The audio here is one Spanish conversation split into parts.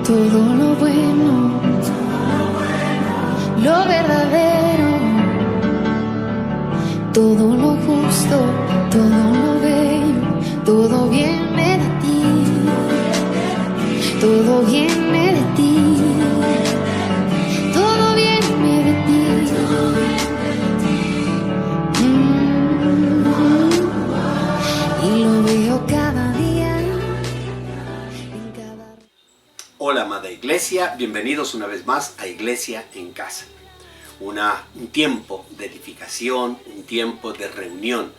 todo lo bueno, lo verdadero, todo lo justo, todo lo bello, todo viene de ti, todo viene de ti, todo viene de ti. Y lo veo cada día, en cada... Hola amada iglesia, bienvenidos una vez más a Iglesia en Casa. Un tiempo de edificación, un tiempo de reunión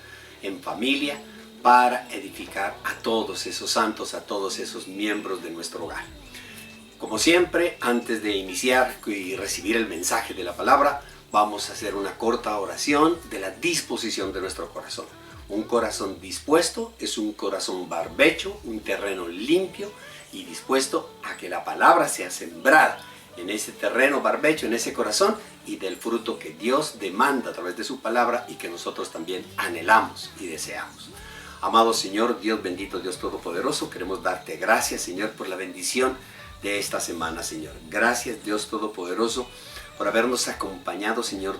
en familia para edificar a todos esos santos, a todos esos miembros de nuestro hogar. Como siempre, antes de iniciar y recibir el mensaje de la palabra, vamos a hacer una corta oración de la disposición de nuestro corazón. Un corazón dispuesto es un corazón barbecho, un terreno limpio y dispuesto a que la palabra sea sembrada en ese terreno barbecho, en ese corazón, y del fruto que Dios demanda a través de su palabra y que nosotros también anhelamos y deseamos. Amado Señor, Dios bendito, Dios todopoderoso, queremos darte gracias, Señor, por la bendición de esta semana, Señor. Gracias, Dios todopoderoso, por habernos acompañado, Señor,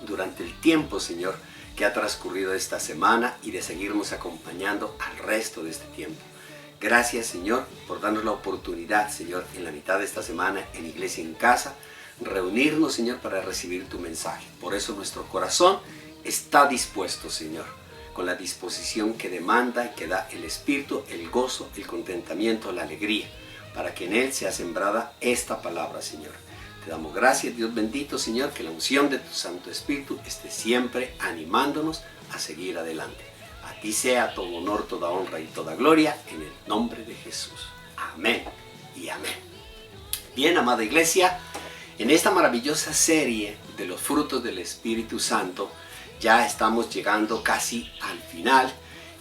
durante el tiempo, Señor, que ha transcurrido esta semana y de seguirnos acompañando al resto de este tiempo. Gracias, Señor, por darnos la oportunidad, Señor, en la mitad de esta semana en Iglesia en Casa, reunirnos, Señor, para recibir tu mensaje. Por eso nuestro corazón está dispuesto, Señor, con la disposición que demanda y que da el Espíritu, el gozo, el contentamiento, la alegría, para que en él sea sembrada esta palabra, Señor. Te damos gracias, Dios bendito, Señor, que la unción de tu Santo Espíritu esté siempre animándonos a seguir adelante. A ti sea todo honor, toda honra y toda gloria, en el nombre de Jesús. Amén y amén. Bien, amada iglesia, en esta maravillosa serie de los frutos del Espíritu Santo, ya estamos llegando casi al final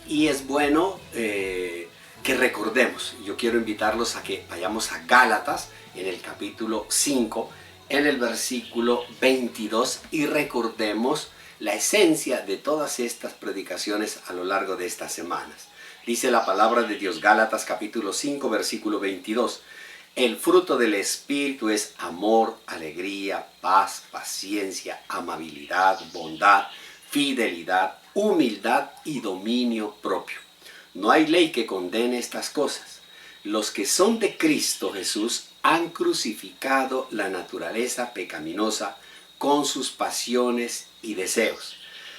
y es bueno que recordemos. Yo quiero invitarlos a que vayamos a Gálatas en el capítulo 5, en el versículo 22 y recordemos la esencia de todas estas predicaciones a lo largo de estas semanas. Dice la palabra de Dios, Gálatas capítulo 5, versículo 22. El fruto del Espíritu es amor, alegría, paz, paciencia, amabilidad, bondad, fidelidad, humildad y dominio propio. No hay ley que condene estas cosas. Los que son de Cristo Jesús han crucificado la naturaleza pecaminosa con sus pasiones y deseos.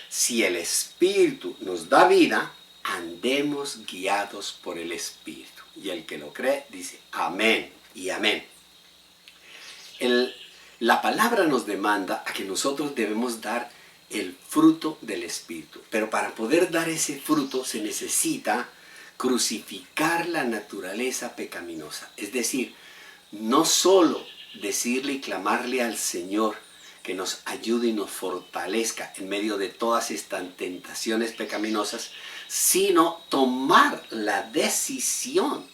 Si el Espíritu nos da vida, andemos guiados por el Espíritu. Y el que lo cree dice amén y amén. La palabra nos demanda a que nosotros debemos dar el fruto del Espíritu. Pero para poder dar ese fruto se necesita crucificar la naturaleza pecaminosa. Es decir, no solo decirle y clamarle al Señor que nos ayude y nos fortalezca en medio de todas estas tentaciones pecaminosas, sino tomar la decisión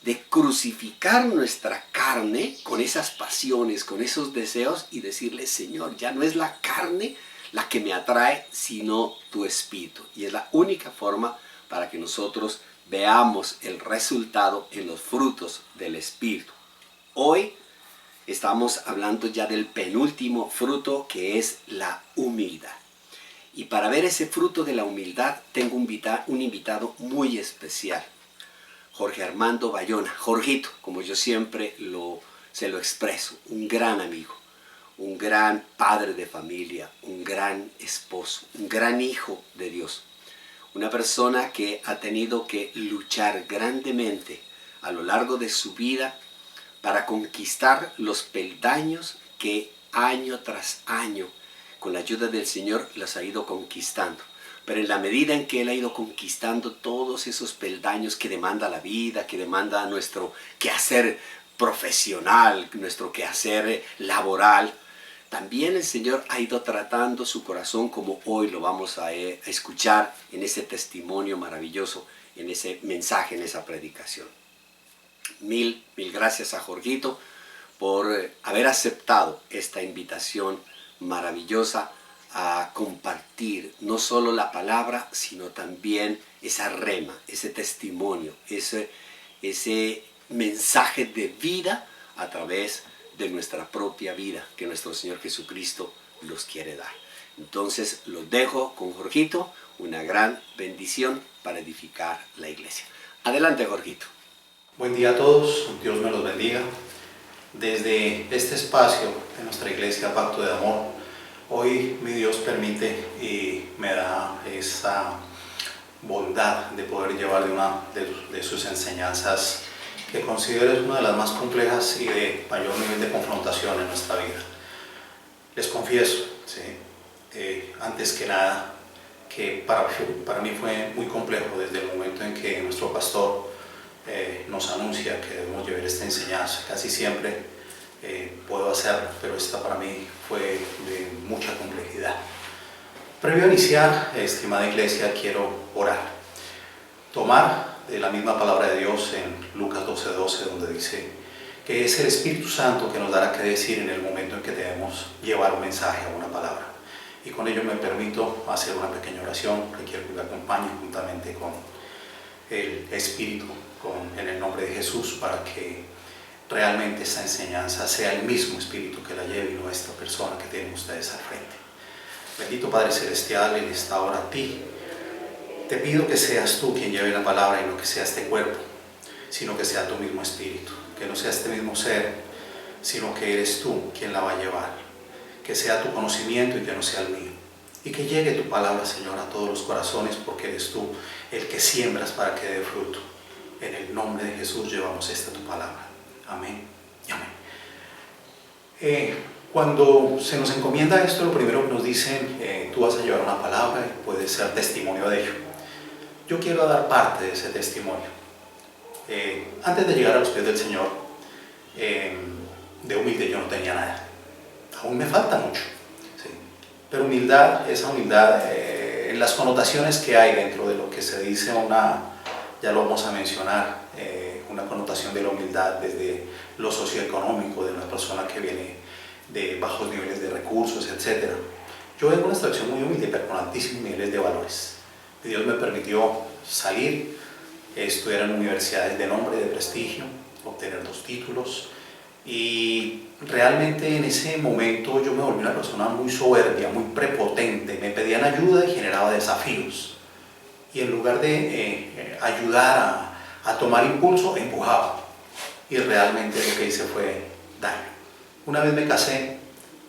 de crucificar nuestra carne con esas pasiones, con esos deseos y decirle, Señor, ya no es la carne la que me atrae, sino tu Espíritu. Y es la única forma para que nosotros veamos el resultado en los frutos del Espíritu. Hoy estamos hablando ya del penúltimo fruto, que es la humildad. Y para ver ese fruto de la humildad tengo un invitado muy especial. Jorge Armando Bayona, Jorgito, como yo siempre se lo expreso, un gran amigo, un gran padre de familia, un gran esposo, un gran hijo de Dios. Una persona que ha tenido que luchar grandemente a lo largo de su vida para conquistar los peldaños que año tras año, con la ayuda del Señor, los ha ido conquistando. Pero en la medida en que Él ha ido conquistando todos esos peldaños que demanda la vida, que demanda nuestro quehacer profesional, nuestro quehacer laboral, también el Señor ha ido tratando su corazón, como hoy lo vamos a escuchar en ese testimonio maravilloso, en ese mensaje, en esa predicación. Mil gracias a Jorgito por haber aceptado esta invitación maravillosa a compartir no solo la palabra, sino también esa rema, ese testimonio, ese mensaje de vida a través de nuestra propia vida que nuestro Señor Jesucristo los quiere dar. Entonces los dejo con Jorgito, una gran bendición para edificar la iglesia. Adelante, Jorgito. Buen día a todos, Dios me los bendiga. Desde este espacio de nuestra iglesia Pacto de Amor, hoy mi Dios permite y me da esa bondad de poder llevar una de sus enseñanzas que considero es una de las más complejas y de mayor nivel de confrontación en nuestra vida. Les confieso, antes que nada, que para mí fue muy complejo desde el momento en que nuestro pastor nos anuncia que debemos llevar esta enseñanza. Casi siempre puedo hacerlo, pero esta para mí fue de mucha complejidad. Previo a iniciar, estimada iglesia, quiero orar. Tomar de la misma palabra de Dios en Lucas 12:12, donde dice que es el Espíritu Santo que nos dará qué decir en el momento en que debemos llevar un mensaje o una palabra. Y con ello me permito hacer una pequeña oración que quiero que me acompañe juntamente con el Espíritu, en el nombre de Jesús, para que realmente esta enseñanza sea el mismo Espíritu que la lleve y no esta persona que tienen ustedes al frente. Bendito Padre Celestial, en esta hora a ti te pido que seas tú quien lleve la palabra y no que sea este cuerpo, sino que sea tu mismo Espíritu, que no sea este mismo ser, sino que eres tú quien la va a llevar, que sea tu conocimiento y que no sea el mío, y que llegue tu palabra, Señor, a todos los corazones, porque eres tú el que siembras para que dé fruto. En el nombre de Jesús llevamos esta tu palabra. Amén y amén. Cuando se nos encomienda esto, lo primero que nos dicen, tú vas a llevar una palabra y puedes ser testimonio de ello. Yo quiero dar parte de ese testimonio. Antes de llegar a los pies del Señor, de humilde yo no tenía nada. Aún me falta mucho. ¿Sí? Pero humildad, esa humildad, en las connotaciones que hay dentro de lo que se dice ya lo vamos a mencionar, una connotación de la humildad desde lo socioeconómico, de una persona que viene de bajos niveles de recursos, etc. Yo vengo de una extracción muy humilde, pero con altísimos niveles de valores. Y Dios me permitió salir, estudiar en universidades de nombre, de prestigio, obtener 2 títulos, y realmente en ese momento yo me volví una persona muy soberbia, muy prepotente, me pedían ayuda y generaba desafíos. Y en lugar de ayudar a tomar impulso, empujaba. Y realmente lo que hice fue daño. Una vez me casé,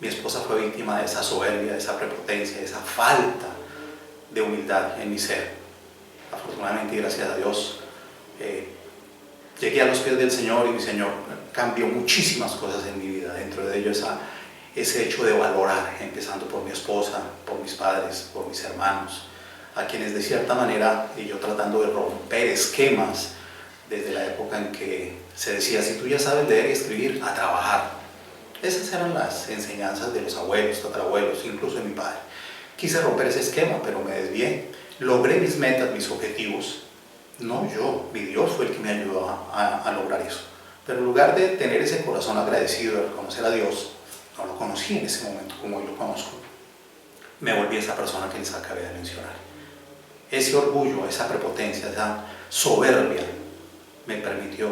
mi esposa fue víctima de esa soberbia, de esa prepotencia, de esa falta de humildad en mi ser. Afortunadamente, gracias a Dios, llegué a los pies del Señor y mi Señor cambió muchísimas cosas en mi vida. Dentro de ello ese hecho de valorar, empezando por mi esposa, por mis padres, por mis hermanos, a quienes de cierta manera, y yo tratando de romper esquemas desde la época en que se decía, si tú ya sabes leer y escribir, a trabajar. Esas eran las enseñanzas de los abuelos, tatarabuelos, incluso de mi padre. Quise romper ese esquema, pero me desvié. Logré mis metas, mis objetivos. No yo, mi Dios fue el que me ayudó a lograr eso. Pero en lugar de tener ese corazón agradecido de reconocer a Dios, no lo conocí en ese momento como hoy lo conozco. Me volví esa persona que les acabé de mencionar. Ese orgullo, esa prepotencia, esa soberbia me permitió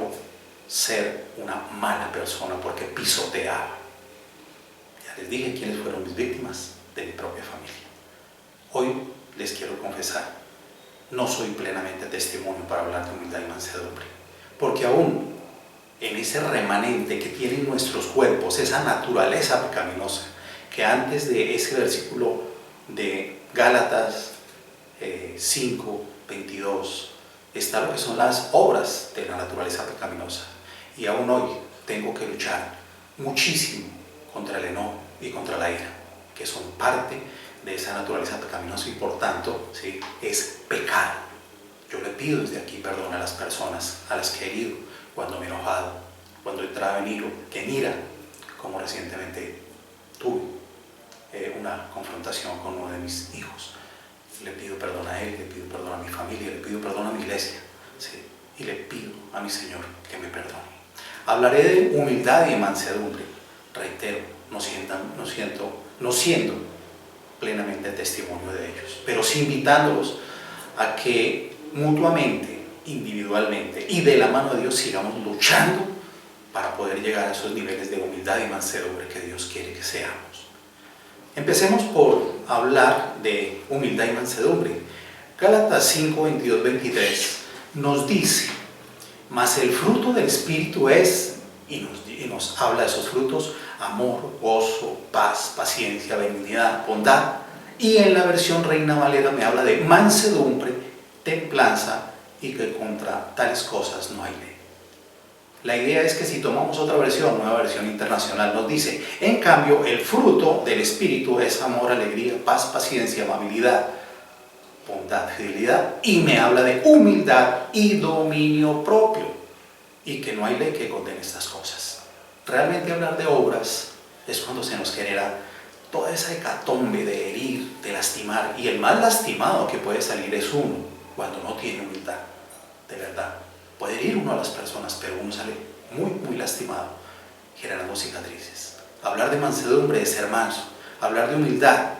ser una mala persona porque pisoteaba. Ya les dije quiénes fueron mis víctimas de mi propia familia. Hoy les quiero confesar, no soy plenamente testimonio para hablar de humildad y mansedumbre, porque aún en ese remanente que tienen nuestros cuerpos, esa naturaleza pecaminosa, que antes de ese versículo de Gálatas 5:22 está lo que son las obras de la naturaleza pecaminosa. Y aún hoy tengo que luchar muchísimo contra el enojo y contra la ira, que son parte de esa naturaleza pecaminosa y por tanto, ¿sí?, es pecado. Yo le pido desde aquí perdón a las personas a las que he herido cuando me he enojado, cuando he entrado en ira, como recientemente tuve una confrontación con uno de mis hijos. Le pido perdón a él, le pido perdón a mi familia, le pido perdón a mi iglesia, ¿sí?, y le pido a mi Señor que me perdone. Hablaré de humildad y de mansedumbre. Reitero, no siendo plenamente testimonio de ellos, pero sí invitándolos a que mutuamente individualmente y de la mano de Dios sigamos luchando para poder llegar a esos niveles de humildad y mansedumbre que Dios quiere que seamos. Empecemos por hablar de humildad y mansedumbre. Gálatas 5, 22, 23 nos dice: mas el fruto del Espíritu es, y nos habla de esos frutos: amor, gozo, paz, paciencia, benignidad, bondad. Y en la versión Reina Valera me habla de mansedumbre, templanza, y que contra tales cosas no hay ley. La idea es que si tomamos otra versión, nueva versión internacional, nos dice: en cambio, el fruto del Espíritu es amor, alegría, paz, paciencia, amabilidad, bondad, fidelidad, y me habla de humildad y dominio propio, y que no hay ley que condene estas cosas. Realmente hablar de obras es cuando se nos genera toda esa hecatombe de herir, de lastimar, y el más lastimado que puede salir es uno cuando no tiene humildad, de verdad. Puede herir uno a las personas, pero uno sale muy lastimado, generando cicatrices. Hablar de mansedumbre es ser manso. Hablar de humildad,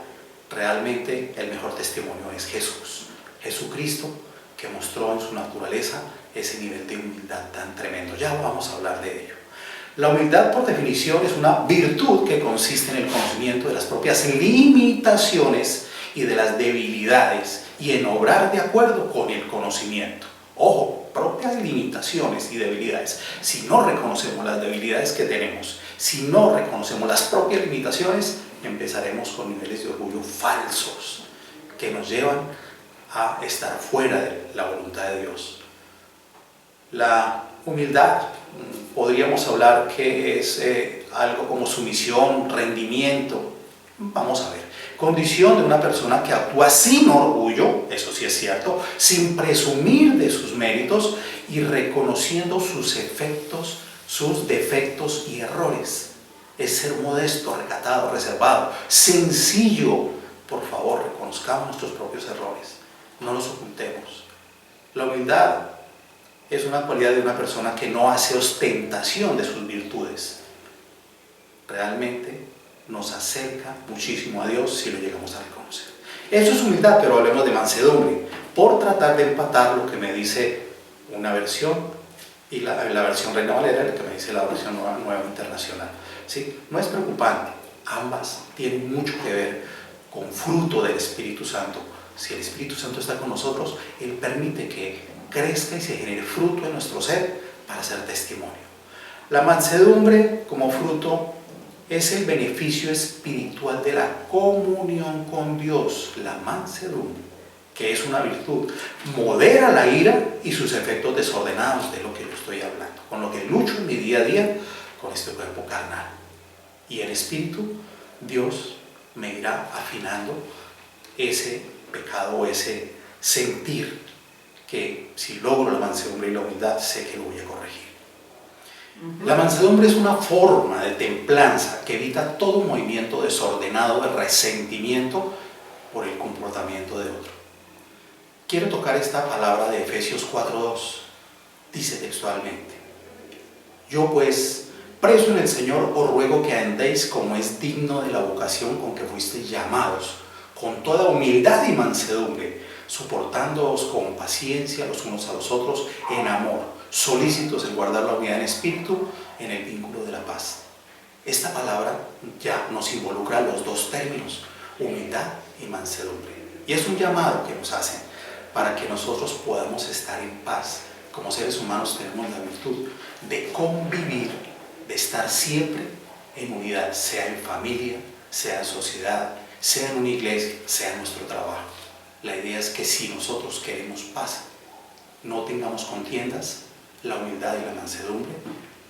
realmente el mejor testimonio es Jesús. Jesucristo, que mostró en su naturaleza ese nivel de humildad tan tremendo. Ya vamos a hablar de ello. La humildad, por definición, es una virtud que consiste en el conocimiento de las propias limitaciones y de las debilidades, y en obrar de acuerdo con el conocimiento. Ojo, propias limitaciones y debilidades. Si no reconocemos las debilidades que tenemos, si no reconocemos las propias limitaciones, empezaremos con niveles de orgullo falsos que nos llevan a estar fuera de la voluntad de Dios. La humildad, podríamos hablar que es algo como sumisión, rendimiento. Vamos a ver. Condición de una persona que actúa sin orgullo, eso sí es cierto, sin presumir de sus méritos y reconociendo sus efectos, sus defectos y errores. Es ser modesto, recatado, reservado, sencillo. Por favor, reconozcamos nuestros propios errores, no los ocultemos. La humildad es una cualidad de una persona que no hace ostentación de sus virtudes. Realmente nos acerca muchísimo a Dios si lo llegamos a reconocer. Eso es humildad, pero hablemos de mansedumbre, por tratar de empatar lo que me dice una versión y la versión Reina Valera, lo que me dice la versión nueva internacional. ¿Sí? No es preocupante, ambas tienen mucho que ver con fruto del Espíritu Santo. Si el Espíritu Santo está con nosotros, Él permite que crezca y se genere fruto en nuestro ser para hacer testimonio. La mansedumbre como fruto es el beneficio espiritual de la comunión con Dios. La mansedumbre, que es una virtud, modera la ira y sus efectos desordenados, de lo que yo estoy hablando, con lo que lucho en mi día a día con este cuerpo carnal. Y el Espíritu, Dios me irá afinando ese pecado o ese sentir que si logro la mansedumbre y la humildad, sé que lo voy a corregir. La mansedumbre es una forma de templanza que evita todo movimiento desordenado de resentimiento por el comportamiento de otro. Quiero tocar esta palabra de Efesios 4:2. Dice textualmente: yo pues, preso en el Señor, os ruego que andéis como es digno de la vocación con que fuisteis llamados, con toda humildad y mansedumbre, soportándoos con paciencia los unos a los otros en amor, solícitos en guardar la unidad en espíritu, en el vínculo de la paz. Esta palabra ya nos involucra los dos términos, humildad y mansedumbre. Y es un llamado que nos hacen para que nosotros podamos estar en paz. Como seres humanos tenemos la virtud de convivir, de estar siempre en unidad, sea en familia, sea en sociedad, sea en una iglesia, sea en nuestro trabajo. La idea es que si nosotros queremos paz, no tengamos contiendas, la humildad y la mansedumbre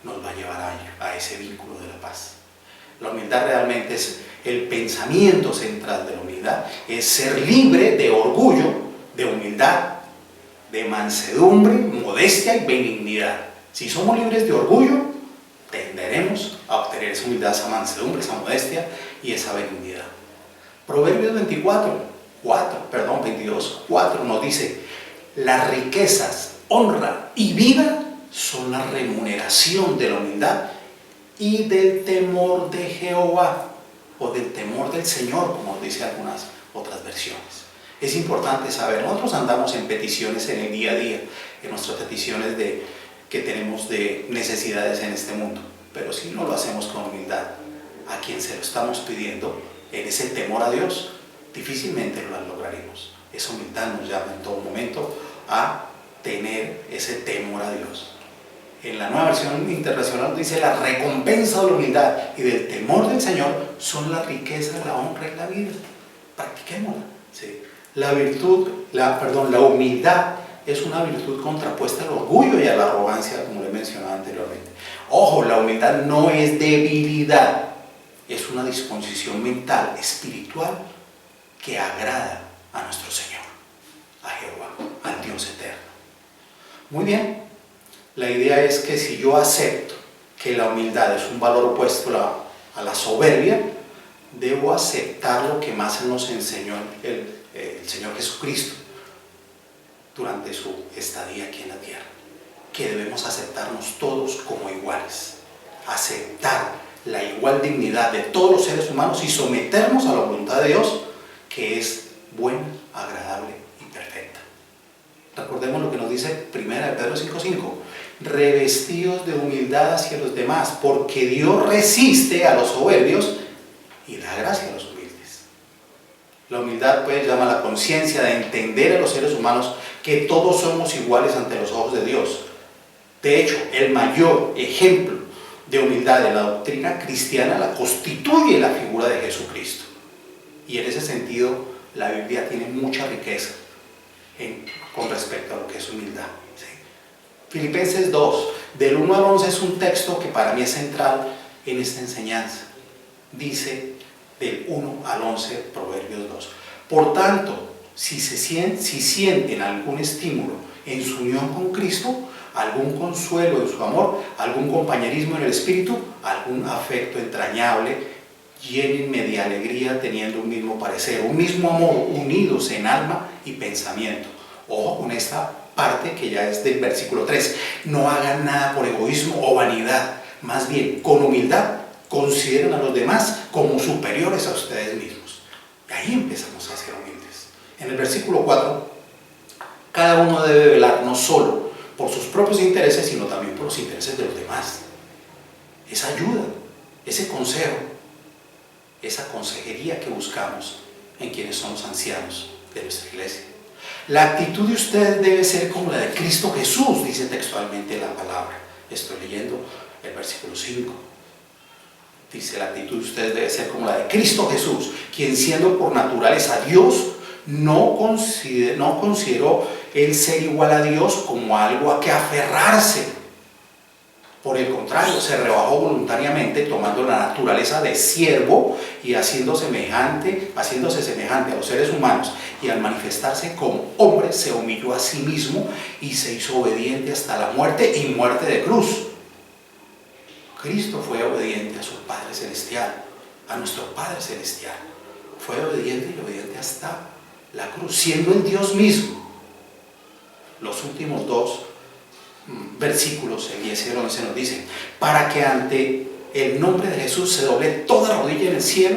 nos va a llevar a ese vínculo de la paz. La humildad realmente es el pensamiento central de la humildad, es ser libre de orgullo, de humildad, de mansedumbre, modestia y benignidad. Si somos libres de orgullo, tenderemos a obtener esa humildad, esa mansedumbre, esa modestia y esa benignidad. Proverbios 22:4 nos dice: las riquezas, honra y vida son la remuneración de la humildad y del temor de Jehová, o del temor del Señor, como dice algunas otras versiones. Es importante saber, nosotros andamos en peticiones en el día a día, en nuestras peticiones que tenemos de necesidades en este mundo. Pero si no lo hacemos con humildad, a quien se lo estamos pidiendo, en ese temor a Dios, difícilmente lo lograremos. Esa humildad nos llama en todo momento a tener ese temor a Dios. En la Nueva Versión Internacional dice: la recompensa de la humildad y del temor del Señor son la riqueza, la honra y la vida. Practiquémosla. ¿Sí? La humildad es una virtud contrapuesta al orgullo y a la arrogancia, como le mencionaba anteriormente. Ojo, la humildad no es debilidad, es una disposición mental, espiritual, que agrada a nuestro Señor, a Jehová, al Dios eterno. Muy bien, la idea es que si yo acepto que la humildad es un valor opuesto a la soberbia, debo aceptar lo que más nos enseñó el Señor Jesucristo durante su estadía aquí en la tierra, que debemos aceptarnos todos como iguales, aceptar la igual dignidad de todos los seres humanos y someternos a la voluntad de Dios, que es buena, agradable y perfecta. Recordemos lo que nos dice 1 Pedro 5:5: revestidos de humildad hacia los demás, porque Dios resiste a los soberbios y da gracia a los humildes. La humildad pues llama a la conciencia de entender a los seres humanos que todos somos iguales ante los ojos de Dios. De hecho, el mayor ejemplo de humildad de la doctrina cristiana la constituye la figura de Jesucristo. Y en ese sentido, la Biblia tiene mucha riqueza con respecto a lo que es humildad. ¿Sí? Filipenses 2, del 1 al 11, es un texto que para mí es central en esta enseñanza. Dice del 1 al 11, Proverbios 2. Por tanto, si sienten algún estímulo en su unión con Cristo, algún consuelo en su amor, algún compañerismo en el espíritu, algún afecto entrañable, llénenme de alegría teniendo un mismo parecer, un mismo amor, unidos en alma y pensamiento. Ojo con esta parte que ya es del versículo 3. No hagan nada por egoísmo o vanidad, más bien con humildad consideren a los demás como superiores a ustedes mismos. Y ahí empezamos a ser humildes. En el versículo 4, cada uno debe velar no solo por sus propios intereses, sino también por los intereses de los demás. Esa ayuda, ese consejo, esa consejería que buscamos en quienes son los ancianos de nuestra iglesia. La actitud de ustedes debe ser como la de Cristo Jesús, dice textualmente la palabra. Estoy leyendo el versículo 5. Dice: la actitud de ustedes debe ser como la de Cristo Jesús, quien siendo por naturaleza Dios, no consideró el ser igual a Dios como algo a que aferrarse. Por el contrario, se rebajó voluntariamente, tomando la naturaleza de siervo y haciéndose semejante a los seres humanos, y al manifestarse como hombre se humilló a sí mismo y se hizo obediente hasta la muerte y muerte de cruz. Cristo fue obediente a su Padre Celestial, a nuestro Padre Celestial. Fue obediente y obediente hasta la cruz, siendo el Dios mismo. Los últimos dos versículos, el 10 y el 11, nos dicen: para que ante el nombre de Jesús se doble toda rodilla en el cielo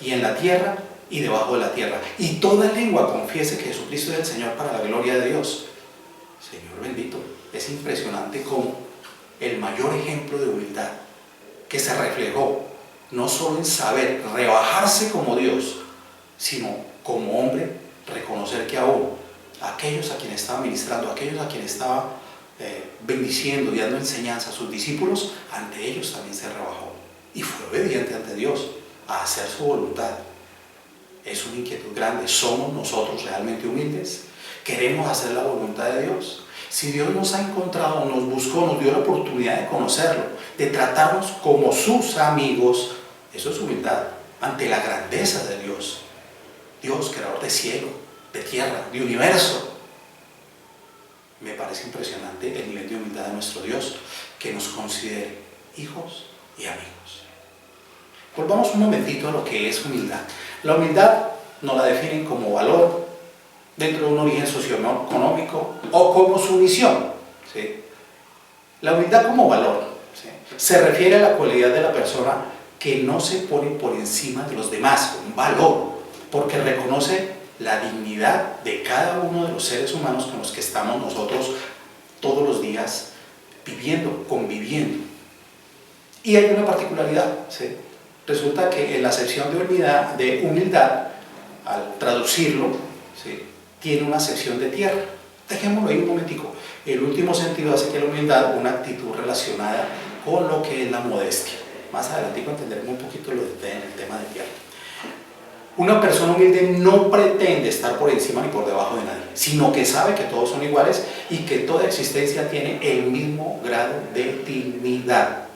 y en la tierra y debajo de la tierra, y toda lengua confiese que Jesucristo es el Señor, para la gloria de Dios. Señor bendito, es impresionante cómo el mayor ejemplo de humildad que se reflejó no solo en saber rebajarse como Dios, sino como hombre, reconocer que aún aquellos a quienes estaba ministrando, aquellos a quienes estaba bendiciendo y dando enseñanza a sus discípulos, ante ellos también se rebajó y fue obediente ante Dios a hacer su voluntad. Es una inquietud grande. ¿Somos nosotros realmente humildes? ¿Queremos hacer la voluntad de Dios? Si Dios nos ha encontrado, nos buscó, nos dio la oportunidad de conocerlo, de tratarnos como sus amigos, eso es humildad ante la grandeza de Dios. Dios, creador de cielo, de tierra, de universo. Me parece impresionante el nivel de humildad de nuestro Dios, que nos considere hijos y amigos. Volvamos un momentito a lo que es humildad. La humildad nos la definen como valor dentro de un origen socioeconómico o como sumisión. ¿Sí? La humildad como valor, ¿sí?, se refiere a la cualidad de la persona que no se pone por encima de los demás, un valor, porque reconoce la dignidad de cada uno de los seres humanos con los que estamos nosotros todos los días viviendo, conviviendo. Y hay una particularidad, ¿sí? Resulta que en la acepción de humildad, al traducirlo, ¿sí?, tiene una acepción de tierra. Dejémoslo ahí un momentico. El último sentido hace que la humildad una actitud relacionada con lo que es la modestia. Más adelante entenderemos un poquito lo del tema de tierra. Una persona humilde no pretende estar por encima ni por debajo de nadie, sino que sabe que todos son iguales y que toda existencia tiene el mismo grado de dignidad.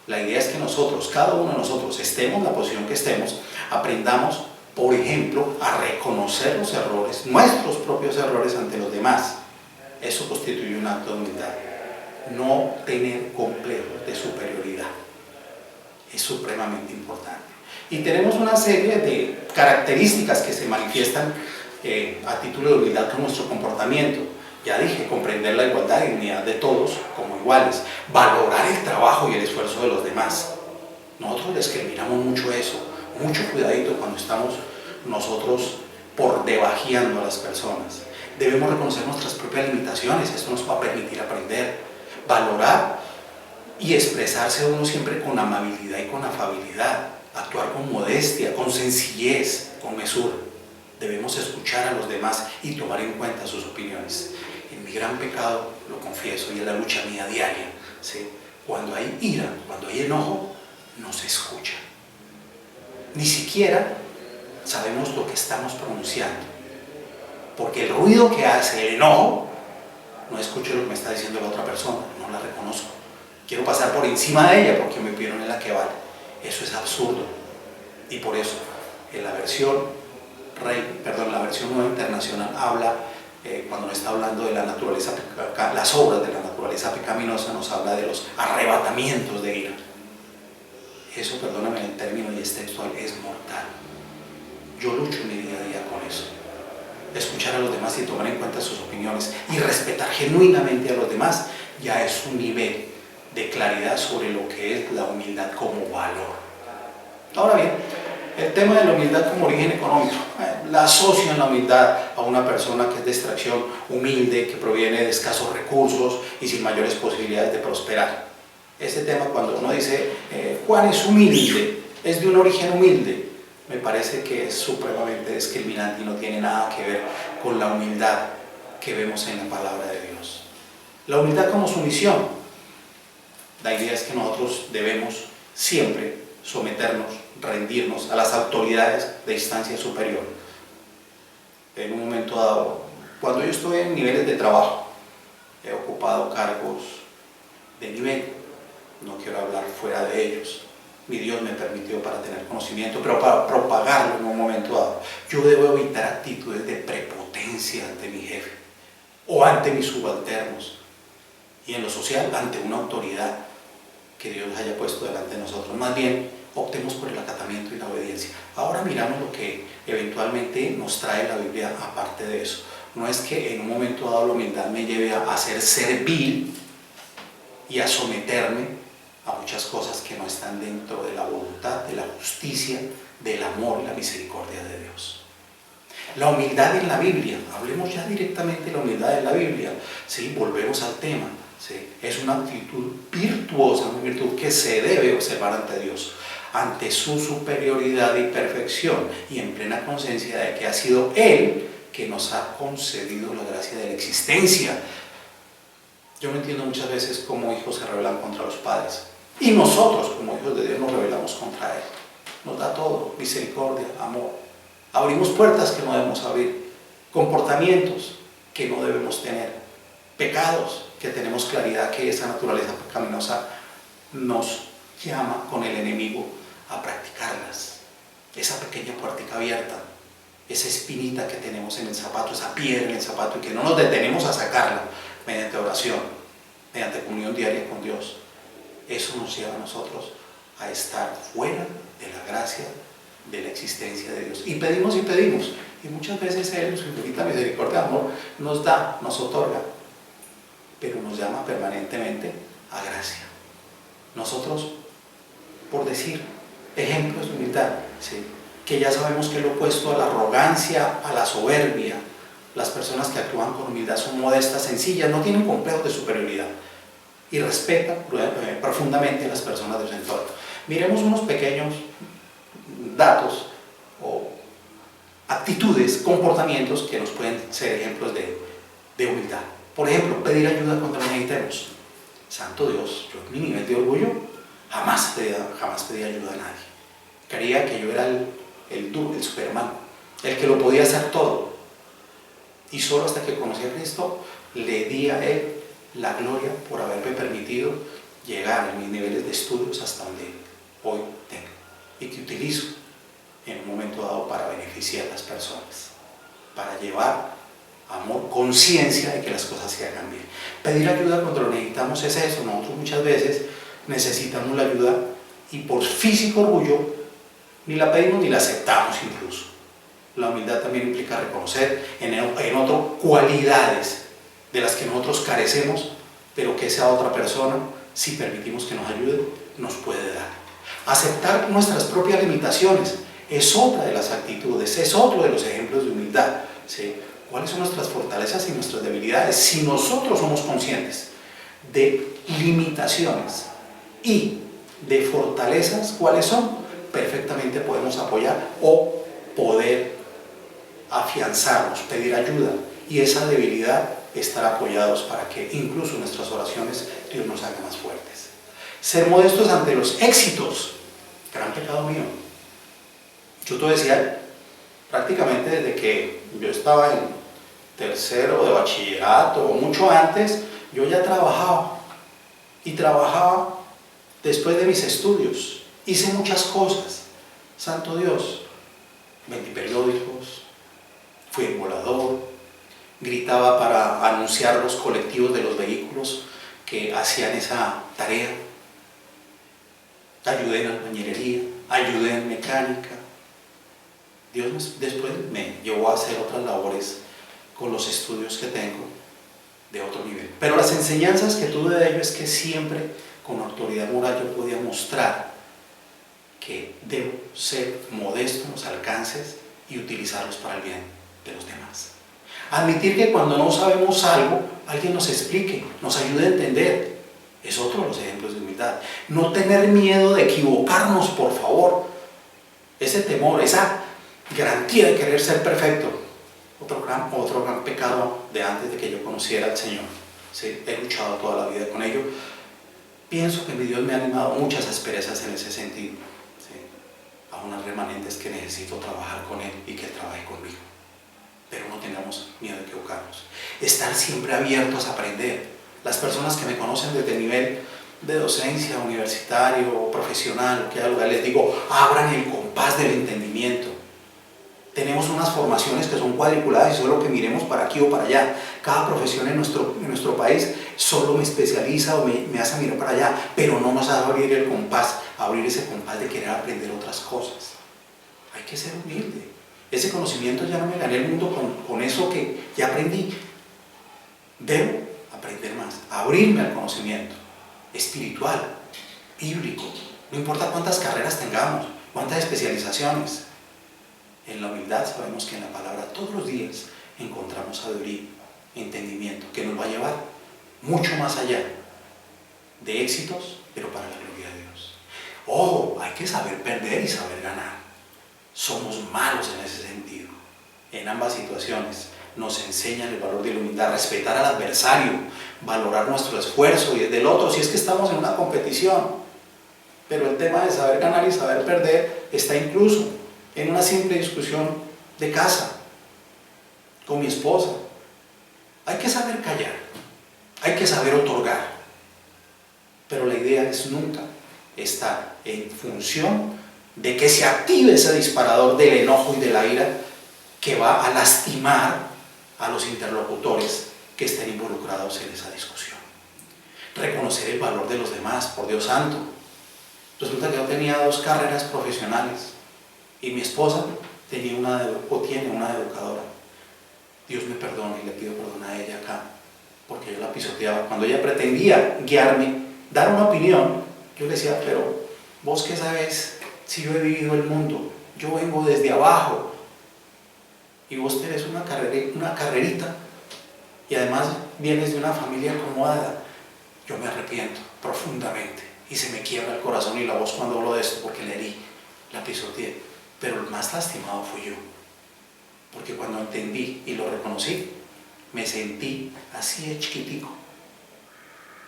La idea es que nosotros, cada uno de nosotros, estemos en la posición que estemos, aprendamos, por ejemplo, a reconocer los errores, nuestros propios errores ante los demás. Eso constituye un acto de humildad. No tener complejos de superioridad. Es supremamente importante. Y tenemos una serie de características que se manifiestan a título de humildad con nuestro comportamiento. Ya dije, comprender la igualdad y dignidad de todos como iguales, valorar el trabajo y el esfuerzo de los demás. Nosotros discriminamos mucho eso, mucho cuidadito cuando estamos nosotros por debajeando a las personas. Debemos reconocer nuestras propias limitaciones, esto nos va a permitir aprender, valorar y expresarse uno siempre con amabilidad y con afabilidad, actuar con modestia, con sencillez, con mesura. Debemos escuchar a los demás y tomar en cuenta sus opiniones. En mi gran pecado, lo confieso, y es la lucha mía diaria, ¿sí? Cuando hay ira, cuando hay enojo, no se escucha. Ni siquiera sabemos lo que estamos pronunciando, porque el ruido que hace el enojo, no escucho lo que me está diciendo la otra persona, no la reconozco. Quiero pasar por encima de ella porque mi opinión es la que vale. Eso es absurdo. Y por eso, en la versión Nueva Internacional habla, cuando nos está hablando de la naturaleza, las obras de la naturaleza pecaminosa, nos habla de los arrebatamientos de ira. Eso, perdóname el término y es textual, es mortal. Yo lucho en mi día a día con eso. Escuchar a los demás y tomar en cuenta sus opiniones y respetar genuinamente a los demás ya es un nivel de claridad sobre lo que es la humildad como valor. Ahora bien, el tema de la humildad como origen económico, la asocio en la humildad a una persona que es de extracción humilde, que proviene de escasos recursos y sin mayores posibilidades de prosperar. Ese tema, cuando uno dice Juan es humilde, es de un origen humilde, me parece que es supremamente discriminante y no tiene nada que ver con la humildad que vemos en la palabra de Dios. La humildad como sumisión. La idea es que nosotros debemos siempre someternos, rendirnos a las autoridades de instancia superior. En un momento dado, cuando yo estoy en niveles de trabajo, he ocupado cargos de nivel, no quiero hablar fuera de ellos, mi Dios me permitió para tener conocimiento, pero para propagarlo en un momento dado, yo debo evitar actitudes de prepotencia ante mi jefe o ante mis subalternos, y en lo social ante una autoridad que Dios haya puesto delante de nosotros. Más bien, optemos por el acatamiento y la obediencia. Ahora miramos lo que eventualmente nos trae la Biblia aparte de eso. No es que en un momento dado la humildad me lleve a ser servil y a someterme a muchas cosas que no están dentro de la voluntad, de la justicia, del amor y la misericordia de Dios. La humildad en la Biblia, hablemos ya directamente de la humildad en la Biblia, ¿sí? Volvemos al tema, ¿sí? Es una actitud virtuosa, una virtud que se debe observar ante Dios, ante su superioridad y perfección, y en plena conciencia de que ha sido Él que nos ha concedido la gracia de la existencia. Yo no entiendo muchas veces cómo hijos se rebelan contra los padres, y nosotros como hijos de Dios nos rebelamos contra Él. Nos da todo, misericordia, amor. Abrimos puertas que no debemos abrir, comportamientos que no debemos tener, pecados que tenemos claridad que esa naturaleza pecaminosa nos llama con el enemigo a practicarlas. Esa pequeña puertica abierta, esa espinita que tenemos en el zapato, esa piedra en el zapato, y que no nos detenemos a sacarla mediante oración, mediante comunión diaria con Dios. Eso nos lleva a nosotros a estar fuera de la gracia de la existencia de Dios. Y pedimos, y muchas veces Él, en su infinita misericordia, amor, nos da, nos otorga, pero nos llama permanentemente a gracia. Nosotros, por decir ejemplos de humildad, ¿sí? Que ya sabemos que lo opuesto a la arrogancia, a la soberbia, Las personas que actúan con humildad son modestas, sencillas, no tienen complejos de superioridad y respetan profundamente a las personas de su entorno. Miremos unos pequeños datos o actitudes, comportamientos que nos pueden ser ejemplos de humildad. Por ejemplo, pedir ayuda cuando lo necesitemos. Santo Dios, yo en mi nivel de orgullo jamás pedí ayuda a nadie. Creía que yo era el duro, el Superman, el que lo podía hacer todo. Y solo hasta que conocí a Cristo le di a Él la gloria por haberme permitido llegar en mis niveles de estudios hasta donde hoy tengo y que utilizo en un momento dado para beneficiar a las personas, para llevar amor, conciencia de que las cosas se hagan bien. Pedir ayuda cuando lo necesitamos es eso. Nosotros muchas veces necesitamos la ayuda y por físico orgullo ni la pedimos ni la aceptamos incluso. La humildad también implica reconocer en otro cualidades de las que nosotros carecemos, pero que esa otra persona, si permitimos que nos ayude, nos puede dar. Aceptar nuestras propias limitaciones es otra de las actitudes, es otro de los ejemplos de humildad, ¿sí? ¿Cuáles son nuestras fortalezas y nuestras debilidades? Si nosotros somos conscientes de limitaciones y de fortalezas, ¿cuáles son? Perfectamente podemos apoyar o poder afianzarnos, pedir ayuda y esa debilidad estar apoyados para que incluso en nuestras oraciones Dios nos haga más fuertes. Ser modestos ante los éxitos, gran pecado mío. Yo te decía, prácticamente desde que yo estaba en tercero de bachillerato o mucho antes, yo ya trabajaba y trabajaba después de mis estudios. Hice muchas cosas, santo Dios, vendí periódicos, fui embolador, gritaba para anunciar los colectivos de los vehículos que hacían esa tarea, ayudé en albañilería, ayudé en mecánica. Dios después me llevó a hacer otras labores con los estudios que tengo de otro nivel. Pero las enseñanzas que tuve de ello es que siempre con autoridad moral yo podía mostrar que debo ser modesto en los alcances y utilizarlos para el bien de los demás. Admitir que cuando no sabemos algo, alguien nos explique, nos ayude a entender. Es otro de los ejemplos de humildad. No tener miedo de equivocarnos, por favor. Ese temor, esa garantía de querer ser perfecto. Otro gran pecado de antes de que yo conociera al Señor. Sí, he luchado toda la vida con ello. Pienso que mi Dios me ha animado muchas asperezas en ese sentido. Sí, a unas remanentes que necesito trabajar con Él y que Él trabaje conmigo. Pero no tengamos miedo de equivocarnos. Estar siempre abiertos a aprender. Las personas que me conocen desde el nivel de docencia, universitario o profesional, que algo, les digo, abran el compás del entendimiento. Tenemos unas formaciones que son cuadriculadas y solo que miremos para aquí o para allá. Cada profesión en nuestro país solo me especializa o me hace mirar para allá, pero no nos hace abrir el compás, abrir ese compás de querer aprender otras cosas. Hay que ser humilde. Ese conocimiento ya no me gané el mundo con eso que ya aprendí. Debo aprender más, abrirme al conocimiento espiritual, bíblico. No importa cuántas carreras tengamos, cuántas especializaciones. En la humildad sabemos que en la palabra todos los días encontramos sabiduría, entendimiento, que nos va a llevar mucho más allá de éxitos, pero para la gloria de Dios. Ojo, hay que saber perder y saber ganar. Somos malos en ese sentido. En ambas situaciones nos enseñan el valor de la humildad, respetar al adversario, valorar nuestro esfuerzo y el del otro si es que estamos en una competición. Pero el tema de saber ganar y saber perder está incluso en una simple discusión de casa con mi esposa. Hay que saber callar, hay que saber otorgar, pero la idea es nunca estar en función de que se active ese disparador del enojo y de la ira que va a lastimar a los interlocutores que estén involucrados en esa discusión. Reconocer el valor de los demás, por Dios santo. Resulta que yo tenía 2 carreras profesionales y mi esposa tiene una educadora. Dios me perdone y le pido perdón a ella acá, porque yo la pisoteaba. Cuando ella pretendía guiarme, dar una opinión, yo le decía, pero vos qué sabes si yo he vivido el mundo, yo vengo desde abajo. y vos tenés una carrerita y además vienes de una familia acomodada, yo me arrepiento profundamente y se me quiebra el corazón y la voz cuando hablo de esto porque la herí, la pisoteé, pero el más lastimado fui yo, porque cuando entendí y lo reconocí, me sentí así de chiquitico.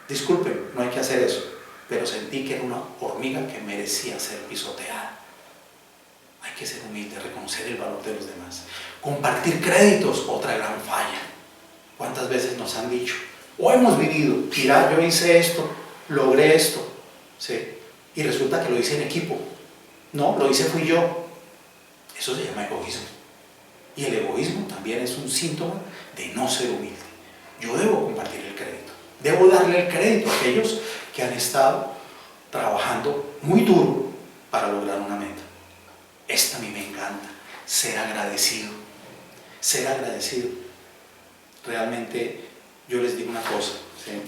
Disculpen, no hay que hacer eso, pero sentí que era una hormiga que merecía ser pisoteada. Hay que ser humilde, reconocer el valor de los demás. Compartir créditos, otra gran falla. ¿Cuántas veces nos han dicho, o hemos vivido, mira, yo hice esto, logré esto, ¿sí? Y resulta que lo hice en equipo? No, lo hice fui yo. Eso se llama egoísmo. Y el egoísmo también es un síntoma de no ser humilde. Yo debo compartir el crédito. Debo darle el crédito a aquellos que han estado trabajando muy duro para lograr una meta. Esto a mí me encanta, ser agradecido. Ser agradecido. Realmente yo les digo una cosa, ¿sí?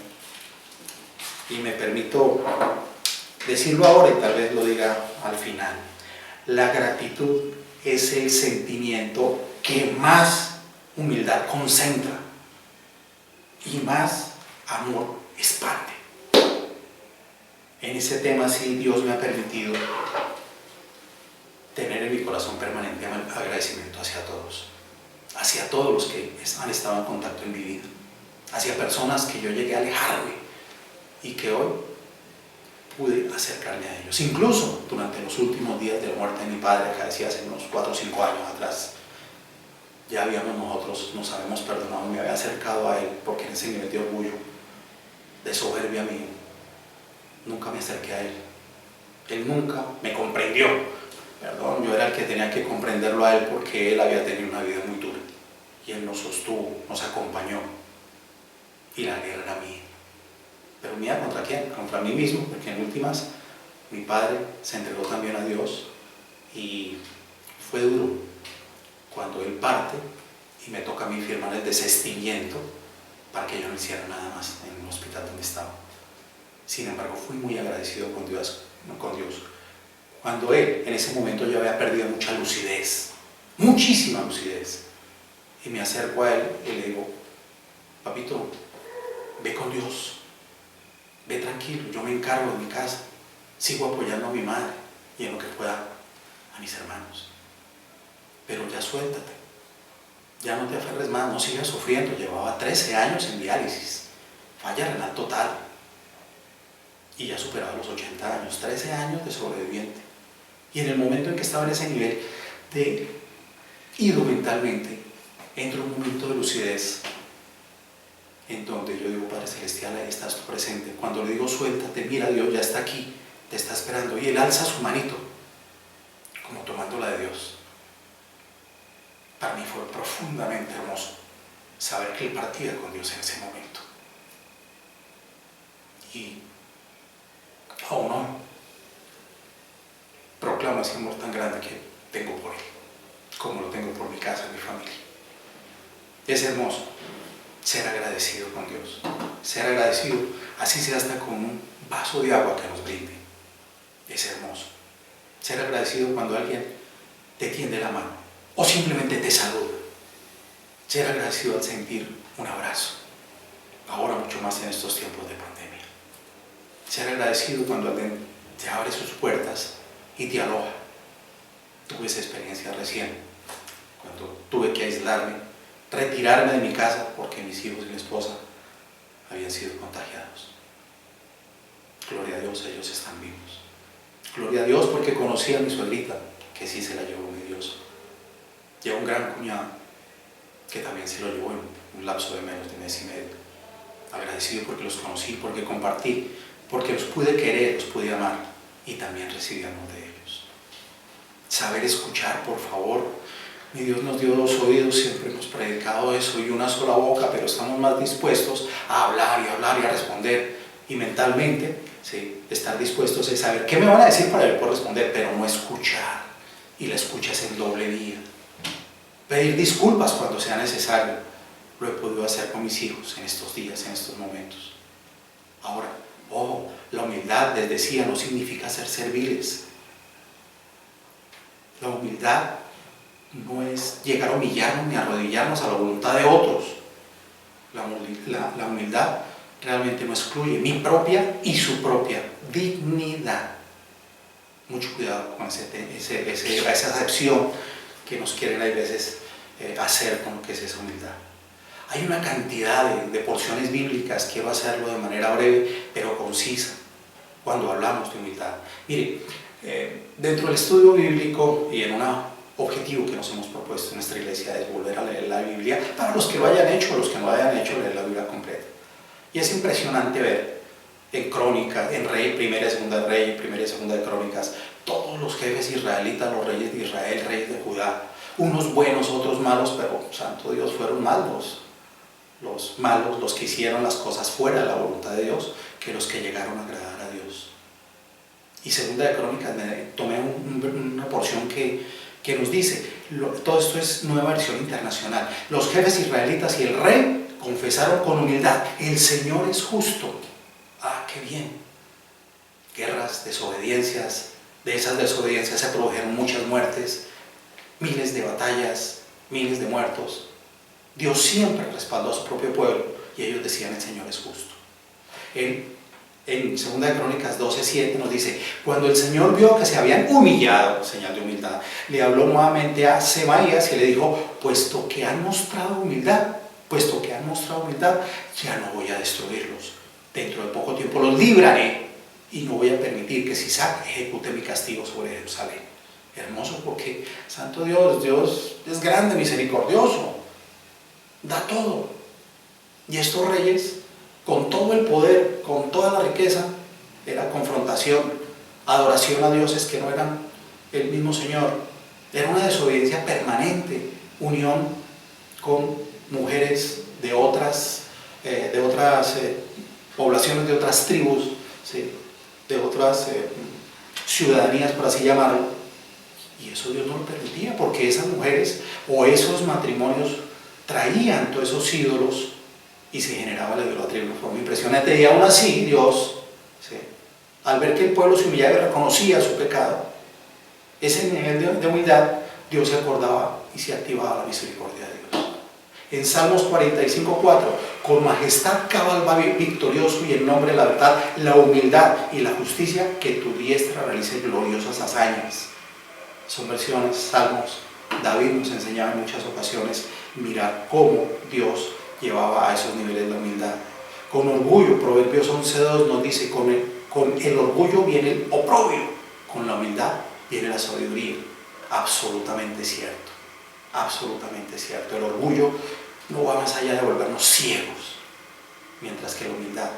Y me permito decirlo ahora y tal vez lo diga al final. La gratitud es el sentimiento que más humildad concentra y más amor expande. En ese tema sí Dios me ha permitido tener en mi corazón permanente agradecimiento hacia todos los que han estado en contacto en mi vida, hacia personas que yo llegué a alejarme y que hoy pude acercarme a ellos. Incluso durante los últimos días de la muerte de mi padre, que decía hace unos 4 o 5 años atrás, ya nos habíamos perdonado, me había acercado a él porque en ese nivel de orgullo, de soberbia mía, nunca me acerqué a él. Él nunca me comprendió. Perdón, yo era el que tenía que comprenderlo a él porque él había tenido una vida muy dura. Y él nos sostuvo, nos acompañó. Y la guerra era mía. ¿Pero mía contra quién? Contra mí mismo, porque en últimas mi padre se entregó también a Dios y fue duro cuando él parte y me toca a mí firmar el desistimiento para que yo no hiciera nada más en el hospital donde estaba. Sin embargo, fui muy agradecido con Dios. Cuando él, en ese momento, yo había perdido mucha lucidez, muchísima lucidez, y me acerco a él y le digo, papito, ve con Dios, ve tranquilo, yo me encargo de mi casa, sigo apoyando a mi madre y en lo que pueda a mis hermanos, pero ya suéltate, ya no te aferres más, no sigas sufriendo. Llevaba 13 años en diálisis, falla renal total, y ya superaba los 80 años, 13 años de sobreviviente. Y en el momento en que estaba en ese nivel de ido mentalmente, entra un momento de lucidez en donde yo digo, Padre Celestial, ahí estás tú presente. Cuando le digo, suéltate, mira, Dios ya está aquí, te está esperando. Y él alza su manito, como tomando la de Dios. Para mí fue profundamente hermoso saber que él partía con Dios en ese momento. Y aún hoy proclamo ese amor tan grande que tengo por él, como lo tengo por mi casa, mi familia. Es hermoso ser agradecido con Dios, ser agradecido, así sea hasta con un vaso de agua que nos brinde. Es hermoso ser agradecido cuando alguien te tiende la mano o simplemente te saluda. Ser agradecido al sentir un abrazo, ahora mucho más en estos tiempos de pandemia. Ser agradecido cuando alguien te abre sus puertas y te aloja. Tuve esa experiencia recién, cuando tuve que aislarme, retirarme de mi casa porque mis hijos y mi esposa habían sido contagiados. Gloria a Dios, ellos están vivos. Gloria a Dios porque conocí a mi suegrita, que sí se la llevó mi Dios. Llevo un gran cuñado que también se lo llevó en un lapso de menos de mes y medio. Agradecido porque los conocí, porque compartí, porque los pude querer, los pude amar y también recibí amor de ellos. Saber escuchar, por favor. Mi Dios nos dio 2 oídos, siempre hemos predicado eso, y una sola boca, pero estamos más dispuestos a hablar y a responder. Y mentalmente, ¿sí?, estar dispuestos a saber qué me van a decir para yo poder responder, pero no escuchar. Y la escucha es en doble vía. Pedir disculpas cuando sea necesario. Lo he podido hacer con mis hijos en estos días, en estos momentos. Ahora, la humildad, les decía, no significa ser serviles. La humildad no es llegar a humillarnos ni arrodillarnos a la voluntad de otros. La humildad realmente no excluye mi propia y su propia dignidad. Mucho cuidado con esa acepción que nos quieren a veces hacer con lo que es esa humildad. Hay una cantidad de porciones bíblicas, quiero hacerlo de manera breve pero concisa, cuando hablamos de humildad. Mire, dentro del estudio bíblico y en un objetivo que nos hemos propuesto en nuestra iglesia es volver a leer la Biblia, para los que lo hayan hecho o los que no lo hayan hecho, leer la Biblia completa. Y es impresionante ver en Crónicas, en Primera y Segunda de Reyes, Primera y Segunda de Crónicas, todos los jefes israelitas, los reyes de Israel, reyes de Judá, unos buenos, otros malos, pero santo Dios, fueron malos. Los malos, los que hicieron las cosas fuera de la voluntad de Dios, que los que llegaron a agradar a Dios. Y Segunda de Crónicas, tomé una porción que nos dice, todo esto es Nueva Versión Internacional, los jefes israelitas y el rey confesaron con humildad, el Señor es justo. Ah, qué bien. Guerras, desobediencias, de esas desobediencias se produjeron muchas muertes, miles de batallas, miles de muertos. Dios siempre respaldó a su propio pueblo y ellos decían, el Señor es justo. En 2 de Crónicas 12:7 nos dice, cuando el Señor vio que se habían humillado, señal de humildad, le habló nuevamente a Semaías y le dijo, puesto que han mostrado humildad, ya no voy a destruirlos. Dentro de poco tiempo los libraré y no voy a permitir que Sisac ejecute mi castigo sobre Jerusalén. Hermoso, porque santo Dios, Dios es grande, misericordioso, da todo. Y estos reyes, con todo el poder, con toda la riqueza, era confrontación, adoración a dioses que no eran el mismo Señor. Era una desobediencia permanente, unión con mujeres de otras poblaciones, de otras tribus, ¿sí? De otras ciudadanías, por así llamarlo. Y eso Dios no lo permitía, porque esas mujeres o esos matrimonios traían todos esos ídolos y se generaba la idolatría de una forma impresionante. Y aún así Dios, ¿sí?, al ver que el pueblo se humillaba y reconocía su pecado, ese nivel de humildad, Dios se acordaba y se activaba la misericordia de Dios. En Salmos 45:4, con majestad cabalga victorioso y en nombre de la verdad, la humildad y la justicia, que tu diestra realice gloriosas hazañas. Son versiones, salmos. David nos enseñaba en muchas ocasiones mirar cómo Dios llevaba a esos niveles de humildad. Con orgullo, Proverbios 11:2 nos dice, con el orgullo viene el oprobio, con la humildad viene la sabiduría. Absolutamente cierto, absolutamente cierto. El orgullo no va más allá de volvernos ciegos, mientras que la humildad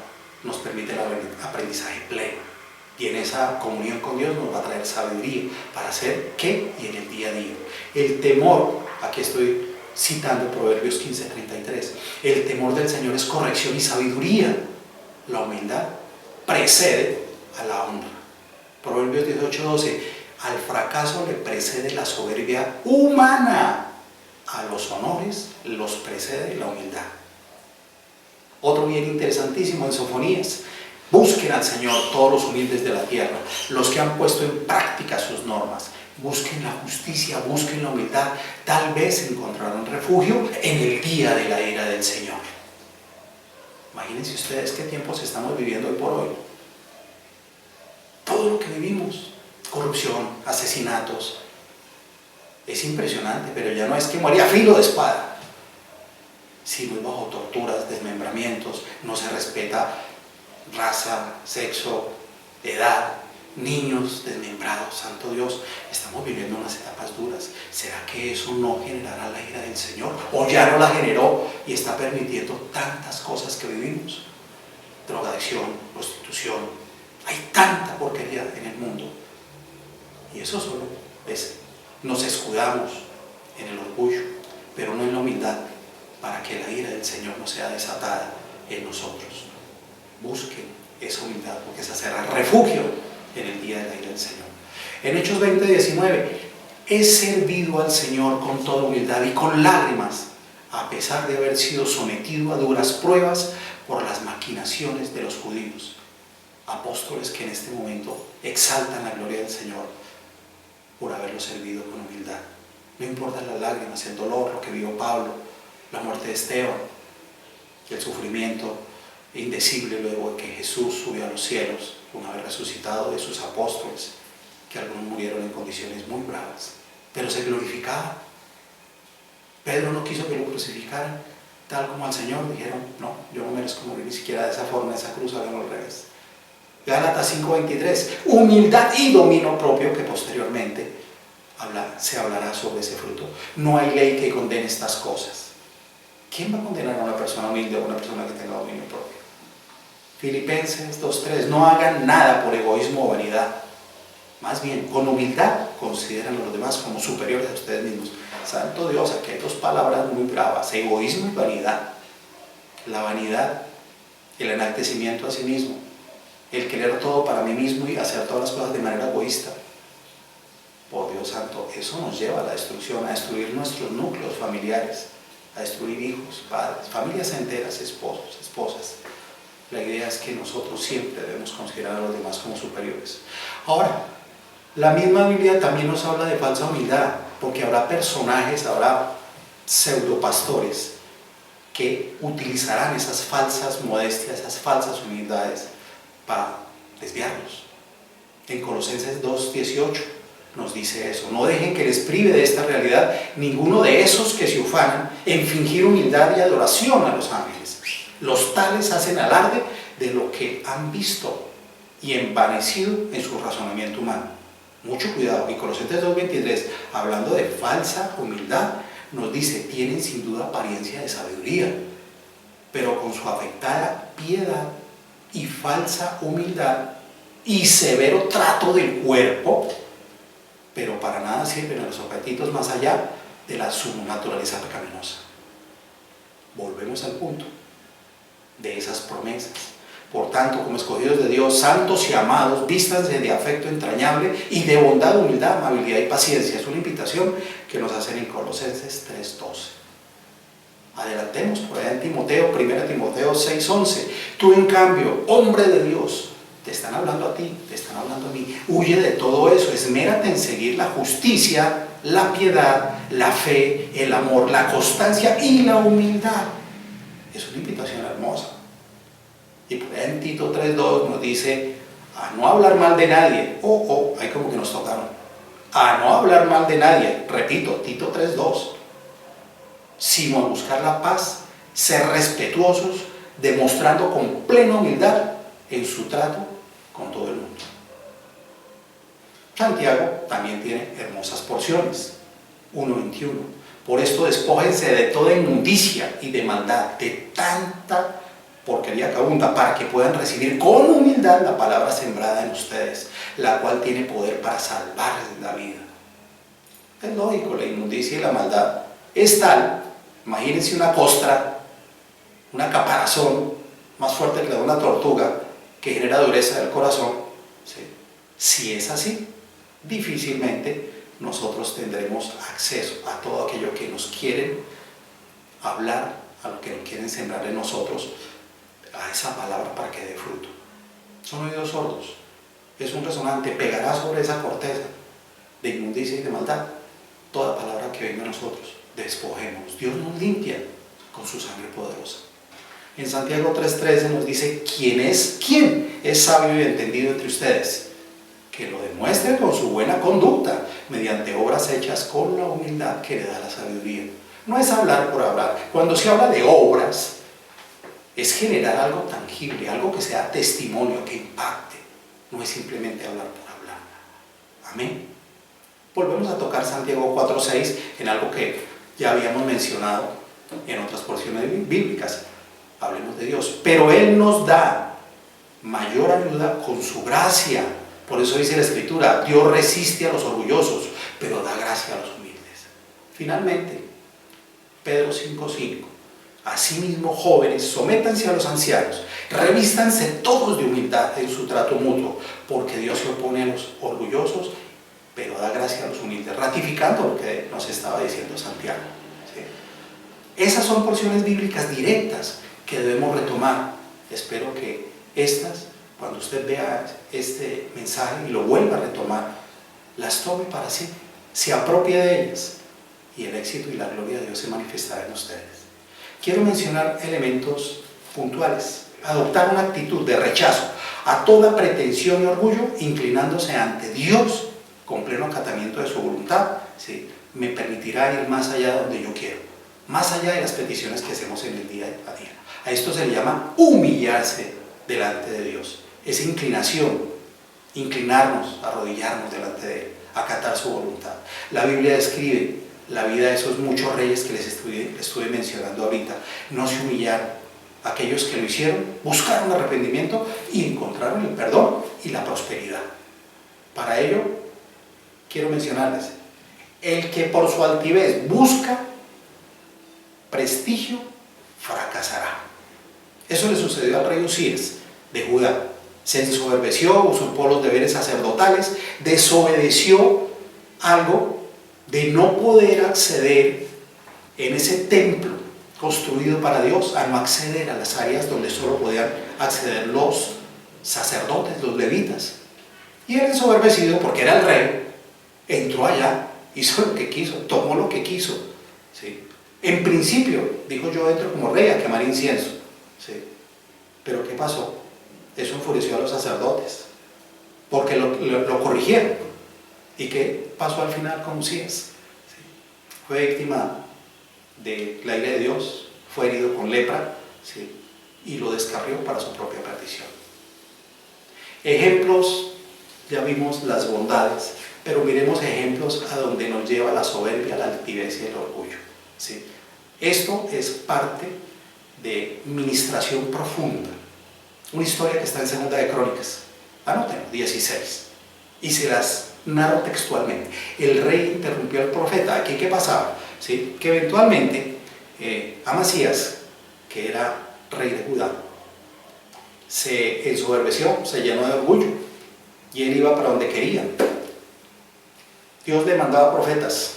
nos permite el aprendizaje pleno. Y en esa comunión con Dios nos va a traer sabiduría para hacer qué y en el día a día. El temor, aquí estoy citando Proverbios 15:33, el temor del Señor es corrección y sabiduría. La humildad precede a la honra. Proverbios 18:12, al fracaso le precede la soberbia humana, a los honores los precede la humildad. Otro bien interesantísimo en Sofonías, busquen al Señor todos los humildes de la tierra, los que han puesto en práctica sus normas. Busquen la justicia, busquen la humildad, tal vez encontrarán refugio en el día de la ira del Señor. Imagínense ustedes qué tiempos estamos viviendo hoy por hoy. Todo lo que vivimos, corrupción, asesinatos, es impresionante, pero ya no es que moría a filo de espada, sino bajo torturas, desmembramientos, no se respeta raza, sexo, edad, niños desmembrados. Santo Dios, estamos viviendo unas etapas duras. ¿Será que eso no generará la ira del Señor? ¿O ya no la generó y está permitiendo tantas cosas que vivimos? Drogadicción, prostitución, hay tanta porquería en el mundo. Y eso solo es, nos escudamos en el orgullo, pero no en la humildad, para que la ira del Señor no sea desatada en nosotros. Busquen esa humildad, porque esa será refugio en el día de la ira del Señor. En Hechos 20:19, he servido al Señor con toda humildad y con lágrimas, a pesar de haber sido sometido a duras pruebas por las maquinaciones de los judíos. Apóstoles que en este momento exaltan la gloria del Señor por haberlo servido con humildad. No importa las lágrimas, el dolor, lo que vio Pablo, la muerte de Esteban, el sufrimiento indecible luego de que Jesús subió a los cielos, una vez resucitado, de sus apóstoles, que algunos murieron en condiciones muy bravas, pero se glorificaban. Pedro no quiso que lo crucificaran tal como al Señor. Dijeron, no, yo no merezco morir ni siquiera de esa forma, en esa cruz, háganlo al revés. Gálatas 5:23, humildad y dominio propio, que posteriormente se hablará sobre ese fruto. No hay ley que condene estas cosas. ¿Quién va a condenar a una persona humilde o a una persona que tenga dominio propio? Filipenses 2:3, no hagan nada por egoísmo o vanidad. Más bien, con humildad consideran a los demás como superiores a ustedes mismos. Santo Dios, aquí hay dos palabras muy bravas: egoísmo y vanidad. La vanidad, el enaltecimiento a sí mismo, el querer todo para mí mismo y hacer todas las cosas de manera egoísta. Por Dios santo, eso nos lleva a la destrucción, a destruir nuestros núcleos familiares, a destruir hijos, padres, familias enteras, esposos, esposas. La idea es que nosotros siempre debemos considerar a los demás como superiores. Ahora, la misma Biblia también nos habla de falsa humildad, porque habrá personajes, habrá pseudopastores que utilizarán esas falsas modestias, esas falsas humildades para desviarnos. En Colosenses 2:18 nos dice eso: no dejen que les prive de esta realidad ninguno de esos que se ufanan en fingir humildad y adoración a los ángeles. Los tales hacen alarde de lo que han visto y envanecido en su razonamiento humano. Mucho cuidado. Y Colosenses 2:23, hablando de falsa humildad, nos dice: tienen sin duda apariencia de sabiduría, pero con su afectada piedad y falsa humildad y severo trato del cuerpo, pero para nada sirven a los apetitos más allá de la su naturaleza pecaminosa. Volvemos al punto de esas promesas. Por tanto, como escogidos de Dios, santos y amados, vístanse de afecto entrañable y de bondad, humildad, amabilidad y paciencia. Es una invitación que nos hacen en Colosenses 3:12. Adelantemos por allá en Timoteo, 1 Timoteo 6:11. Tú, en cambio, hombre de Dios, te están hablando a ti, te están hablando a mí. Huye de todo eso, esmérate en seguir la justicia, la piedad, la fe, el amor, la constancia y la humildad. Es una invitación hermosa. Y por ahí en Tito 3:2 nos dice a no hablar mal de nadie. Ahí como que nos tocaron. A no hablar mal de nadie. Repito, Tito 3:2. Sino a buscar la paz, ser respetuosos, demostrando con plena humildad en su trato con todo el mundo. Santiago también tiene hermosas porciones. 1:21. Por esto despójense de toda inmundicia y de maldad, de tanta porquería que abunda, para que puedan recibir con humildad la palabra sembrada en ustedes, la cual tiene poder para salvarles la vida. Es lógico, la inmundicia y la maldad es tal. Imagínense una costra, una caparazón más fuerte que la de una tortuga, que genera dureza del corazón. ¿Sí? Si es así, difícilmente nosotros tendremos acceso a todo aquello que nos quieren hablar, a lo que nos quieren sembrar en nosotros, a esa palabra para que dé fruto. Son oídos sordos, es un resonante, pegará sobre esa corteza de inmundicia y de maldad toda palabra que venga a nosotros. Despojemos. Dios nos limpia con su sangre poderosa. En Santiago 3:13 nos dice: ¿quién es sabio y entendido entre ustedes? Que lo demuestre con su buena conducta, mediante obras hechas con la humildad que le da la sabiduría. No es hablar por hablar. Cuando se habla de obras, es generar algo tangible, algo que sea testimonio, que impacte. No es simplemente hablar por hablar. Amén. Volvemos a tocar Santiago 4:6 en algo que ya habíamos mencionado en otras porciones bíblicas. Hablemos de Dios. Pero Él nos da mayor ayuda con su gracia. Por eso dice la Escritura: Dios resiste a los orgullosos, pero da gracia a los humildes. Finalmente, Pedro 5:5. Asimismo, jóvenes, sométanse a los ancianos, revístanse todos de humildad en su trato mutuo, porque Dios se opone a los orgullosos, pero da gracia a los humildes, ratificando lo que nos estaba diciendo Santiago. ¿Sí? Esas son porciones bíblicas directas que debemos retomar. Espero que estas, cuando usted vea este mensaje y lo vuelva a retomar, las tome para sí, se apropie de ellas y el éxito y la gloria de Dios se manifestará en ustedes. Quiero mencionar elementos puntuales. Adoptar una actitud de rechazo a toda pretensión y orgullo, inclinándose ante Dios con pleno acatamiento de su voluntad, ¿sí? Me permitirá ir más allá de donde yo quiero, más allá de las peticiones que hacemos en el día a día. A esto se le llama humillarse delante de Dios. Esa inclinación, inclinarnos, arrodillarnos delante de Él, acatar su voluntad. La Biblia describe la vida de esos muchos reyes que les estuve mencionando ahorita. No se humillaron. Aquellos que lo hicieron buscaron arrepentimiento y encontraron el perdón y la prosperidad. Para ello, quiero mencionarles, el que por su altivez busca prestigio, fracasará. Eso le sucedió al rey Usías de Judá. Se ensoberbeció, usurpó los deberes sacerdotales, desobedeció algo de no poder acceder en ese templo construido para Dios, a no acceder a las áreas donde solo podían acceder los sacerdotes, los levitas. Y él, ensoberbecido porque era el rey, entró allá, hizo lo que quiso, tomó lo que quiso, ¿sí? En principio, dijo: yo entro como rey a quemar incienso, ¿sí? Pero ¿qué pasó? Eso enfureció a los sacerdotes, porque lo corrigieron. ¿Y qué pasó al final con Usías? ¿Sí? Fue víctima de la ira de Dios, fue herido con lepra, ¿sí? Y lo descarrió para su propia perdición. Ejemplos, ya vimos las bondades, pero miremos ejemplos a donde nos lleva la soberbia, la altivez y el orgullo, ¿sí? Esto es parte de ministración profunda. Una historia que está en Segunda de Crónicas, anoten, 16, y se las narro textualmente. El rey interrumpió al profeta. ¿Aquí qué pasaba? ¿Sí? Que eventualmente Amasías, que era rey de Judá, se ensoberbeció, se llenó de orgullo, y él iba para donde quería. Dios le mandaba profetas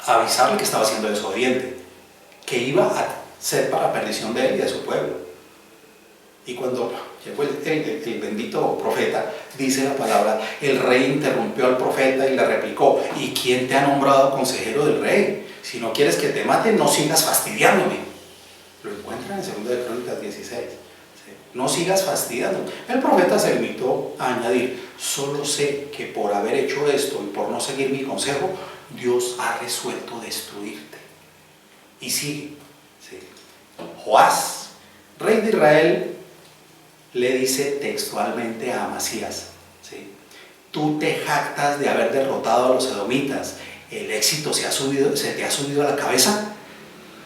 a avisarle que estaba siendo desobediente, que iba a ser para la perdición de él y de su pueblo. Y cuando llegó el bendito profeta, dice la palabra, el rey interrumpió al profeta y le replicó: ¿y quién te ha nombrado consejero del rey? Si no quieres que te maten, no sigas fastidiándome. Lo encuentran en 2 de Crónicas 16. ¿Sí? No sigas fastidiando. El profeta se limitó a añadir: solo sé que por haber hecho esto y por no seguir mi consejo, Dios ha resuelto destruirte. Y sigue. ¿Sí? Joás, rey de Israel, le dice textualmente a Amasías, ¿sí? Tú te jactas de haber derrotado a los edomitas, ¿el éxito se te ha subido a la cabeza?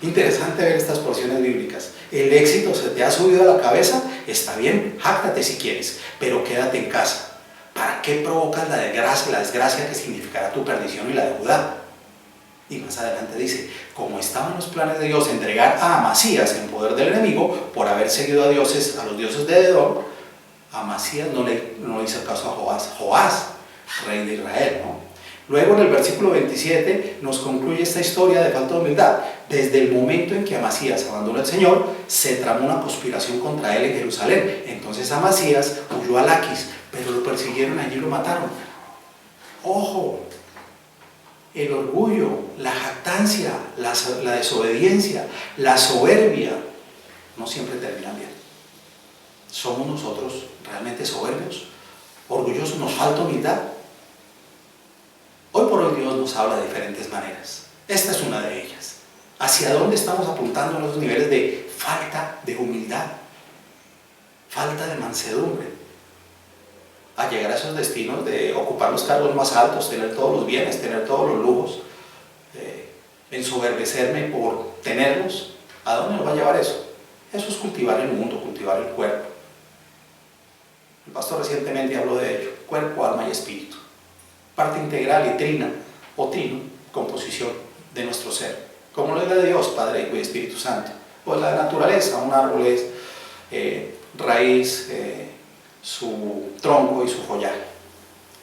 Interesante ver estas porciones bíblicas. ¿El éxito se te ha subido a la cabeza? Está bien, jáctate si quieres, pero quédate en casa. ¿Para qué provocas la desgracia que significará tu perdición y la de Judá? Y más adelante dice: como estaban los planes de Dios entregar a Amasías en poder del enemigo por haber seguido a los dioses de Edom, Amasías no le hizo caso a Joás, rey de Israel, ¿no? Luego en el versículo 27 nos concluye esta historia de falta de humildad. Desde el momento en que Amasías abandonó al Señor, se tramó una conspiración contra él en Jerusalén. Entonces Amasías huyó a Laquis, pero lo persiguieron allí y lo mataron. ¡Ojo! El orgullo, la jactancia, la desobediencia, la soberbia, no siempre terminan bien. ¿Somos nosotros realmente soberbios? ¿Orgullosos? ¿Nos falta humildad? Hoy por hoy Dios nos habla de diferentes maneras. Esta es una de ellas. ¿Hacia dónde estamos apuntando en los niveles de falta de humildad? Falta de mansedumbre. A llegar a esos destinos de ocupar los cargos más altos, tener todos los bienes, tener todos los lujos, ensoberbecerme por tenerlos. ¿A dónde nos va a llevar eso? Eso es cultivar el mundo, cultivar el cuerpo. El pastor recientemente habló de ello: cuerpo, alma y espíritu. Parte integral y trino, composición de nuestro ser. Como lo es la de Dios, Padre, Hijo y Espíritu Santo. Pues la naturaleza, un árbol es raíz, su tronco y su follaje.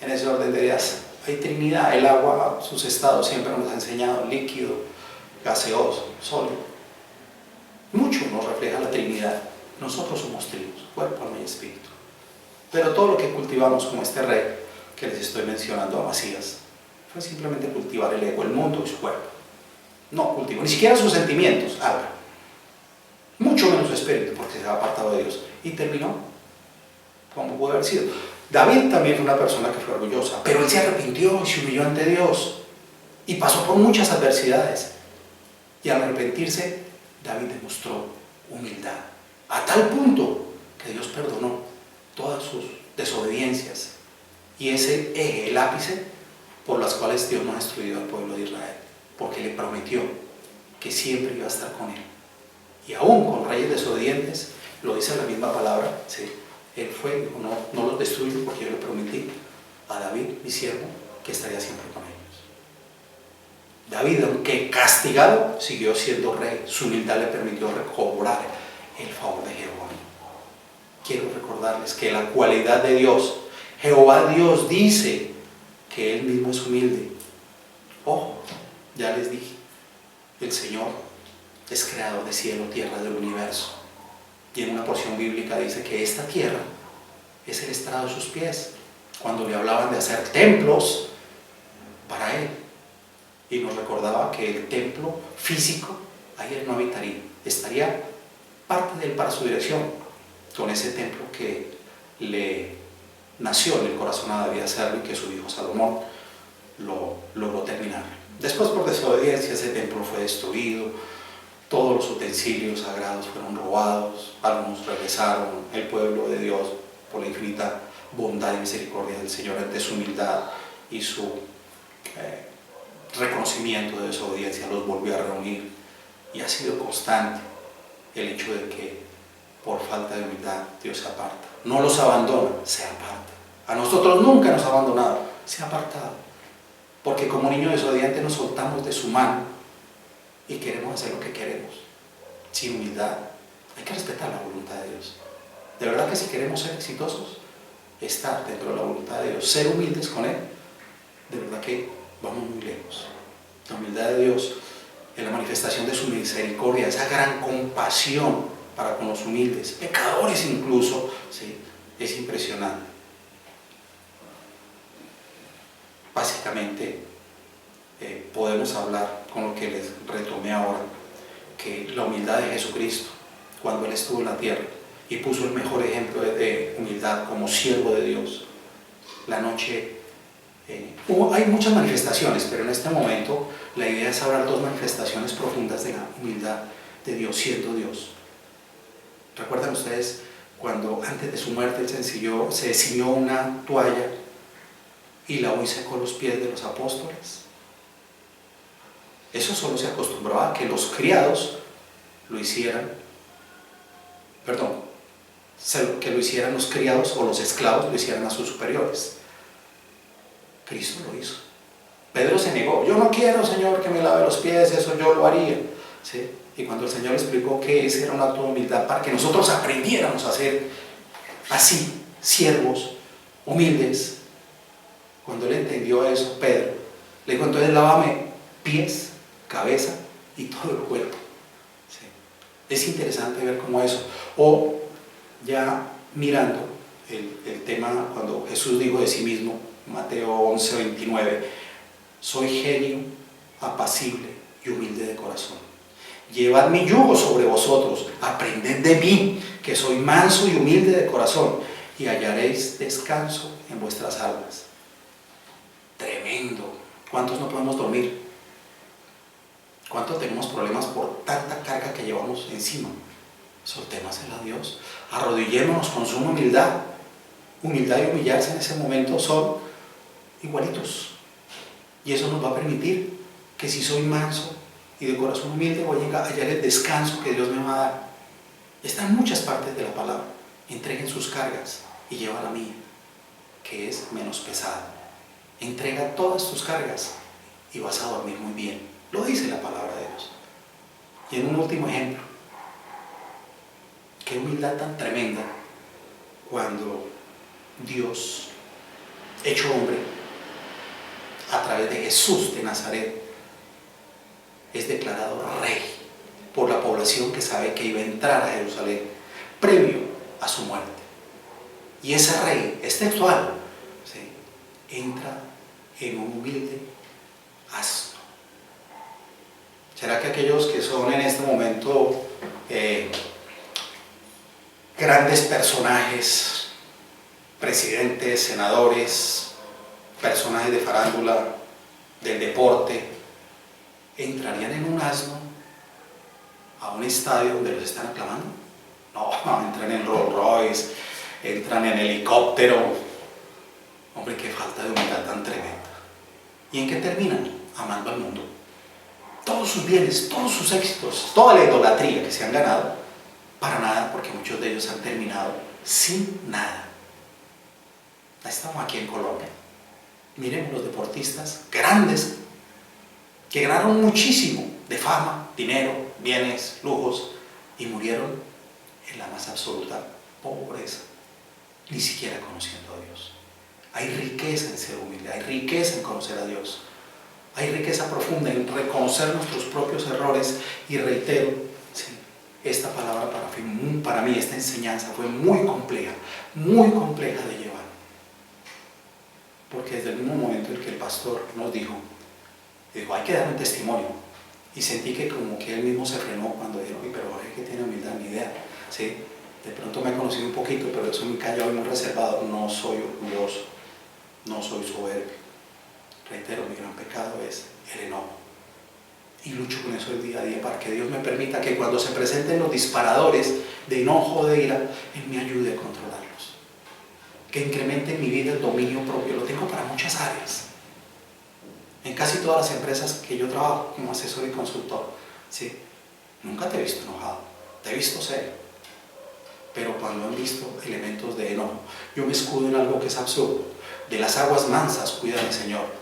En ese orden de ideas hay Trinidad. El agua, sus estados siempre nos ha enseñado: líquido, gaseoso, sólido. Mucho nos refleja la Trinidad. Nosotros somos trinos, cuerpo, alma y espíritu. Pero todo lo que cultivamos como este rey que les estoy mencionando, Amasías, fue simplemente cultivar el ego, el mundo y su cuerpo. No cultivó, ni siquiera sus sentimientos, habla. Mucho menos su espíritu, porque se ha apartado de Dios. Y terminó como pudo haber sido. David también fue una persona que fue orgullosa, pero él se arrepintió y se humilló ante Dios. Y pasó por muchas adversidades. Y al arrepentirse, David demostró humildad. A tal punto que Dios perdonó todas sus desobediencias. Y ese eje, el ápice, por las cuales Dios no ha destruido al pueblo de Israel. Porque le prometió que siempre iba a estar con él. Y aún con reyes desobedientes, lo dice la misma palabra, ¿sí? Él fue y dijo, no los destruyo porque yo le prometí a David, mi siervo, que estaría siempre con ellos. David, aunque castigado, siguió siendo rey. Su humildad le permitió recobrar el favor de Jehová. Quiero recordarles que la cualidad de Dios, Jehová Dios dice que Él mismo es humilde. Ojo, ya les dije, el Señor es creador de cielo, tierra, del universo. Y en una porción bíblica dice que esta tierra es el estrado de sus pies. Cuando le hablaban de hacer templos para Él. Y nos recordaba que el templo físico, ahí Él no habitaría. Estaría parte de Él para su dirección. Con ese templo que le nació en el corazón a David hacerlo y que su hijo Salomón lo logró terminar. Después, por desobediencia, ese templo fue destruido. Todos los utensilios sagrados fueron robados, algunos regresaron. El pueblo de Dios, por la infinita bondad y misericordia del Señor, ante su humildad y su reconocimiento de desobediencia, los volvió a reunir. Y ha sido constante el hecho de que por falta de humildad Dios se aparta. No los abandona, se aparta. A nosotros nunca nos ha abandonado, se ha apartado. Porque como niños desobedientes nos soltamos de su mano y queremos hacer lo que queremos, sin humildad. Hay que respetar la voluntad de Dios. De verdad que si queremos ser exitosos, estar dentro de la voluntad de Dios, ser humildes con Él, de verdad que vamos muy lejos. La humildad de Dios es la manifestación de su misericordia, esa gran compasión para con los humildes, pecadores incluso, ¿sí? Es impresionante. Básicamente, podemos hablar con lo que les retomé ahora, que la humildad de Jesucristo, cuando Él estuvo en la tierra y puso el mejor ejemplo de humildad como siervo de Dios. La noche, hay muchas manifestaciones, pero en este momento la idea es hablar dos manifestaciones profundas de la humildad de Dios, siendo Dios. ¿Recuerdan ustedes cuando antes de su muerte Él se ciñó una toalla y lavó y secó los pies de los apóstoles? Eso solo se acostumbraba a que los criados lo hicieran, que lo hicieran los criados o los esclavos lo hicieran a sus superiores. Cristo lo hizo. Pedro se negó, yo no quiero, Señor, que me lave los pies, eso yo lo haría, ¿sí? Y cuando el Señor explicó que ese era un acto de humildad para que nosotros aprendiéramos a ser así, siervos, humildes, cuando él entendió eso, Pedro le dijo, entonces lávame pies, cabeza y todo el cuerpo. ¿Sí? Es interesante ver cómo eso. O ya mirando el tema cuando Jesús dijo de sí mismo, Mateo 11:29, soy genio, apacible y humilde de corazón. Llevad mi yugo sobre vosotros, aprended de mí, que soy manso y humilde de corazón, y hallaréis descanso en vuestras almas. Tremendo. ¿Cuántos no podemos dormir? ¿Cuántos tenemos problemas por tanta carga que llevamos encima? Soltémosela a Dios. Arrodillémonos con suma humildad. Humildad y humillarse en ese momento son igualitos. Y eso nos va a permitir que si soy manso y de corazón humilde, voy a hallar el descanso que Dios me va a dar. Está en muchas partes de la palabra. Entreguen sus cargas y lleva la mía, que es menos pesada. Entrega todas tus cargas y vas a dormir muy bien. Lo dice la palabra de Dios. Y en un último ejemplo, qué humildad tan tremenda cuando Dios, hecho hombre, a través de Jesús de Nazaret, es declarado rey por la población que sabe que iba a entrar a Jerusalén previo a su muerte. Y ese rey, es textual, ¿sí? Entra en un humilde asno. ¿Será que aquellos que son en este momento grandes personajes, presidentes, senadores, personajes de farándula, del deporte, entrarían en un asno a un estadio donde los están aclamando? No, entran en Rolls Royce, entran en helicóptero. Hombre, qué falta de humildad tan tremenda. ¿Y en qué terminan? Amando al mundo. Todos sus bienes, todos sus éxitos, toda la idolatría que se han ganado, para nada, porque muchos de ellos han terminado sin nada. Estamos aquí en Colombia. Miremos los deportistas grandes que ganaron muchísimo de fama, dinero, bienes, lujos, y murieron en la más absoluta pobreza, ni siquiera conociendo a Dios. Hay riqueza en ser humilde, hay riqueza en conocer a Dios, hay riqueza profunda en reconocer nuestros propios errores. Y reitero, sí, esta palabra para mí, esta enseñanza fue muy compleja de llevar, porque desde el mismo momento en que el pastor nos dijo, hay que dar un testimonio, y sentí que como que él mismo se frenó cuando dijo, pero Jorge, que tiene humildad, ni idea, ¿sí? De pronto me he conocido un poquito, pero soy muy callado y muy reservado. No soy orgulloso, no soy soberbio. Reitero, mi gran pecado es el enojo, y lucho con eso el día a día para que Dios me permita que cuando se presenten los disparadores de enojo o de ira, Él me ayude a controlarlos, que incremente en mi vida el dominio propio. Lo tengo para muchas áreas, en casi todas las empresas que yo trabajo como asesor y consultor, ¿sí? Nunca te he visto enojado, te he visto serio, pero cuando han visto elementos de enojo, yo me escudo en algo que es absurdo: de las aguas mansas cuida mi Señor.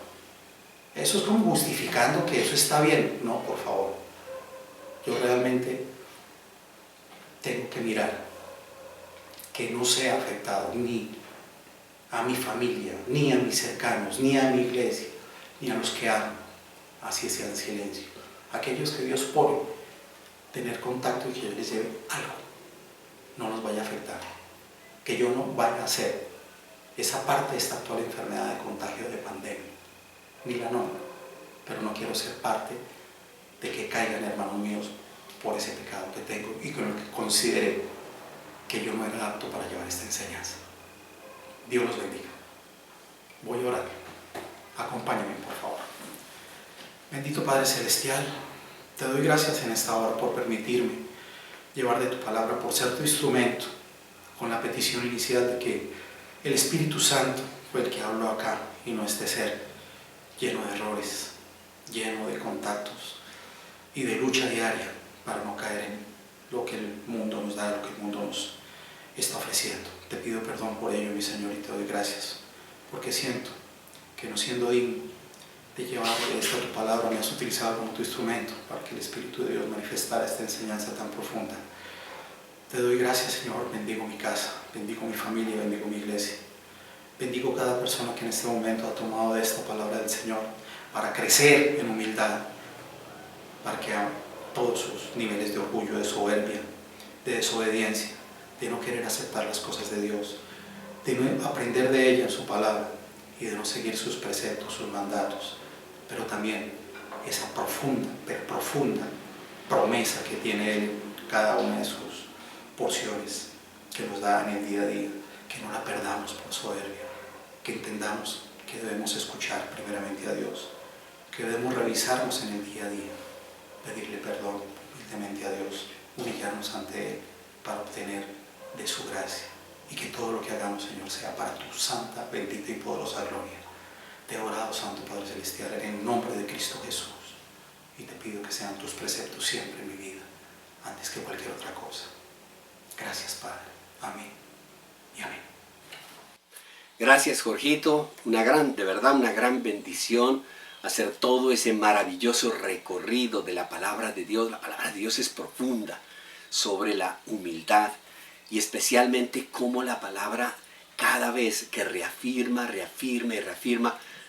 Eso es como justificando que eso está bien. No, por favor. Yo realmente tengo que mirar que no sea afectado ni a mi familia, ni a mis cercanos, ni a mi iglesia, ni a los que amo, así sea en silencio. Aquellos que Dios pone tener contacto y que yo les lleve algo, no nos vaya a afectar, que yo no vaya a ser esa parte de esta actual enfermedad de contagio de pandemia, ni la nombro, pero no quiero ser parte de que caigan hermanos míos por ese pecado que tengo y con el que consideré que yo no era apto para llevar esta enseñanza. Dios los bendiga. Voy a orar. Acompáñame, por favor. Bendito Padre Celestial, te doy gracias en esta hora por permitirme llevar de tu palabra, por ser tu instrumento, con la petición inicial de que el Espíritu Santo fue el que habló acá y no este ser lleno de errores, lleno de contactos y de lucha diaria para no caer en lo que el mundo nos da, lo que el mundo nos está ofreciendo. Te pido perdón por ello, mi Señor, y te doy gracias, porque siento que no siendo digno de llevar esta tu palabra, me has utilizado como tu instrumento para que el Espíritu de Dios manifestara esta enseñanza tan profunda. Te doy gracias, Señor. Bendigo mi casa, bendigo mi familia, bendigo mi iglesia. Bendigo cada persona que en este momento ha tomado de esta palabra del Señor para crecer en humildad, para que a todos sus niveles de orgullo, de soberbia, de desobediencia, de no querer aceptar las cosas de Dios, de no aprender de ella en su palabra y de no seguir sus preceptos, sus mandatos, pero también esa profunda promesa que tiene Él en cada una de sus porciones que nos da en el día a día, que no la perdamos por soberbia, que entendamos que debemos escuchar primeramente a Dios, que debemos revisarnos en el día a día, pedirle perdón humildemente a Dios, humillarnos ante Él para obtener de su gracia, y que todo lo que hagamos, Señor, sea para tu santa, bendita y poderosa gloria. Te he orado, Santo Padre Celestial, en el nombre de Cristo Jesús, y te pido que sean tus preceptos siempre en mi vida, antes que cualquier otra cosa. Gracias, Padre. Amén y amén. Gracias, Jorgito. De verdad, una gran bendición hacer todo ese maravilloso recorrido de la palabra de Dios. La palabra de Dios es profunda sobre la humildad, y especialmente cómo la palabra, cada vez que reafirma,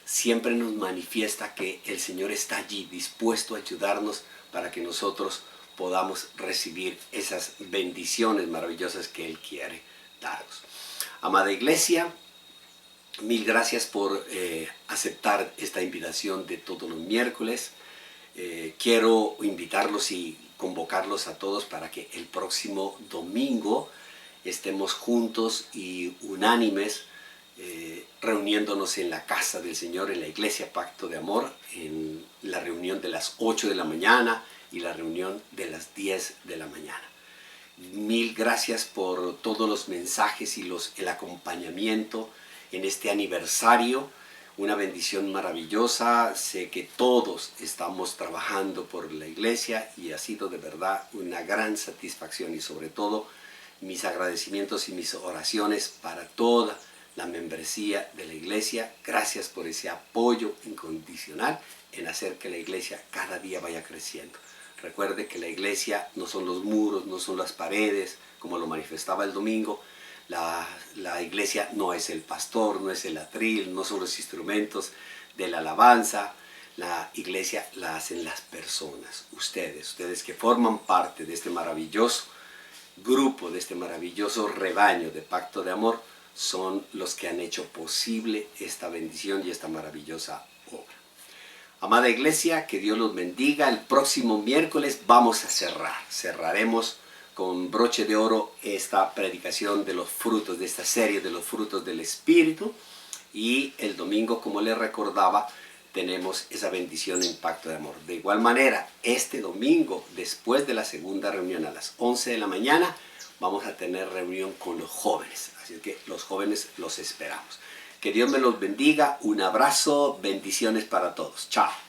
siempre nos manifiesta que el Señor está allí dispuesto a ayudarnos para que nosotros podamos recibir esas bendiciones maravillosas que Él quiere darnos. Amada Iglesia, mil gracias por aceptar esta invitación de todos los miércoles. Quiero invitarlos y convocarlos a todos para que el próximo domingo estemos juntos y unánimes, reuniéndonos en la casa del Señor, en la Iglesia Pacto de Amor, en la reunión de las 8 de la mañana y la reunión de las 10 de la mañana. Mil gracias por todos los mensajes y el acompañamiento en este aniversario. Una bendición maravillosa. Sé que todos estamos trabajando por la iglesia y ha sido de verdad una gran satisfacción, y sobre todo mis agradecimientos y mis oraciones para toda la membresía de la iglesia. Gracias por ese apoyo incondicional en hacer que la iglesia cada día vaya creciendo. Recuerde que la iglesia no son los muros, no son las paredes, como lo manifestaba el domingo. La iglesia no es el pastor, no es el atril, no son los instrumentos de la alabanza. La iglesia la hacen las personas, ustedes que forman parte de este maravilloso grupo, de este maravilloso rebaño de Pacto de Amor, son los que han hecho posible esta bendición y esta maravillosa obra. Amada iglesia, que Dios los bendiga. El próximo miércoles vamos a cerraremos con broche de oro esta predicación de los frutos, de esta serie de los frutos del Espíritu. Y el domingo, como les recordaba, tenemos esa bendición en Pacto de Amor. De igual manera, este domingo, después de la segunda reunión a las 11 de la mañana, vamos a tener reunión con los jóvenes. Así que los jóvenes los esperamos. Que Dios me los bendiga. Un abrazo, bendiciones para todos. Chao.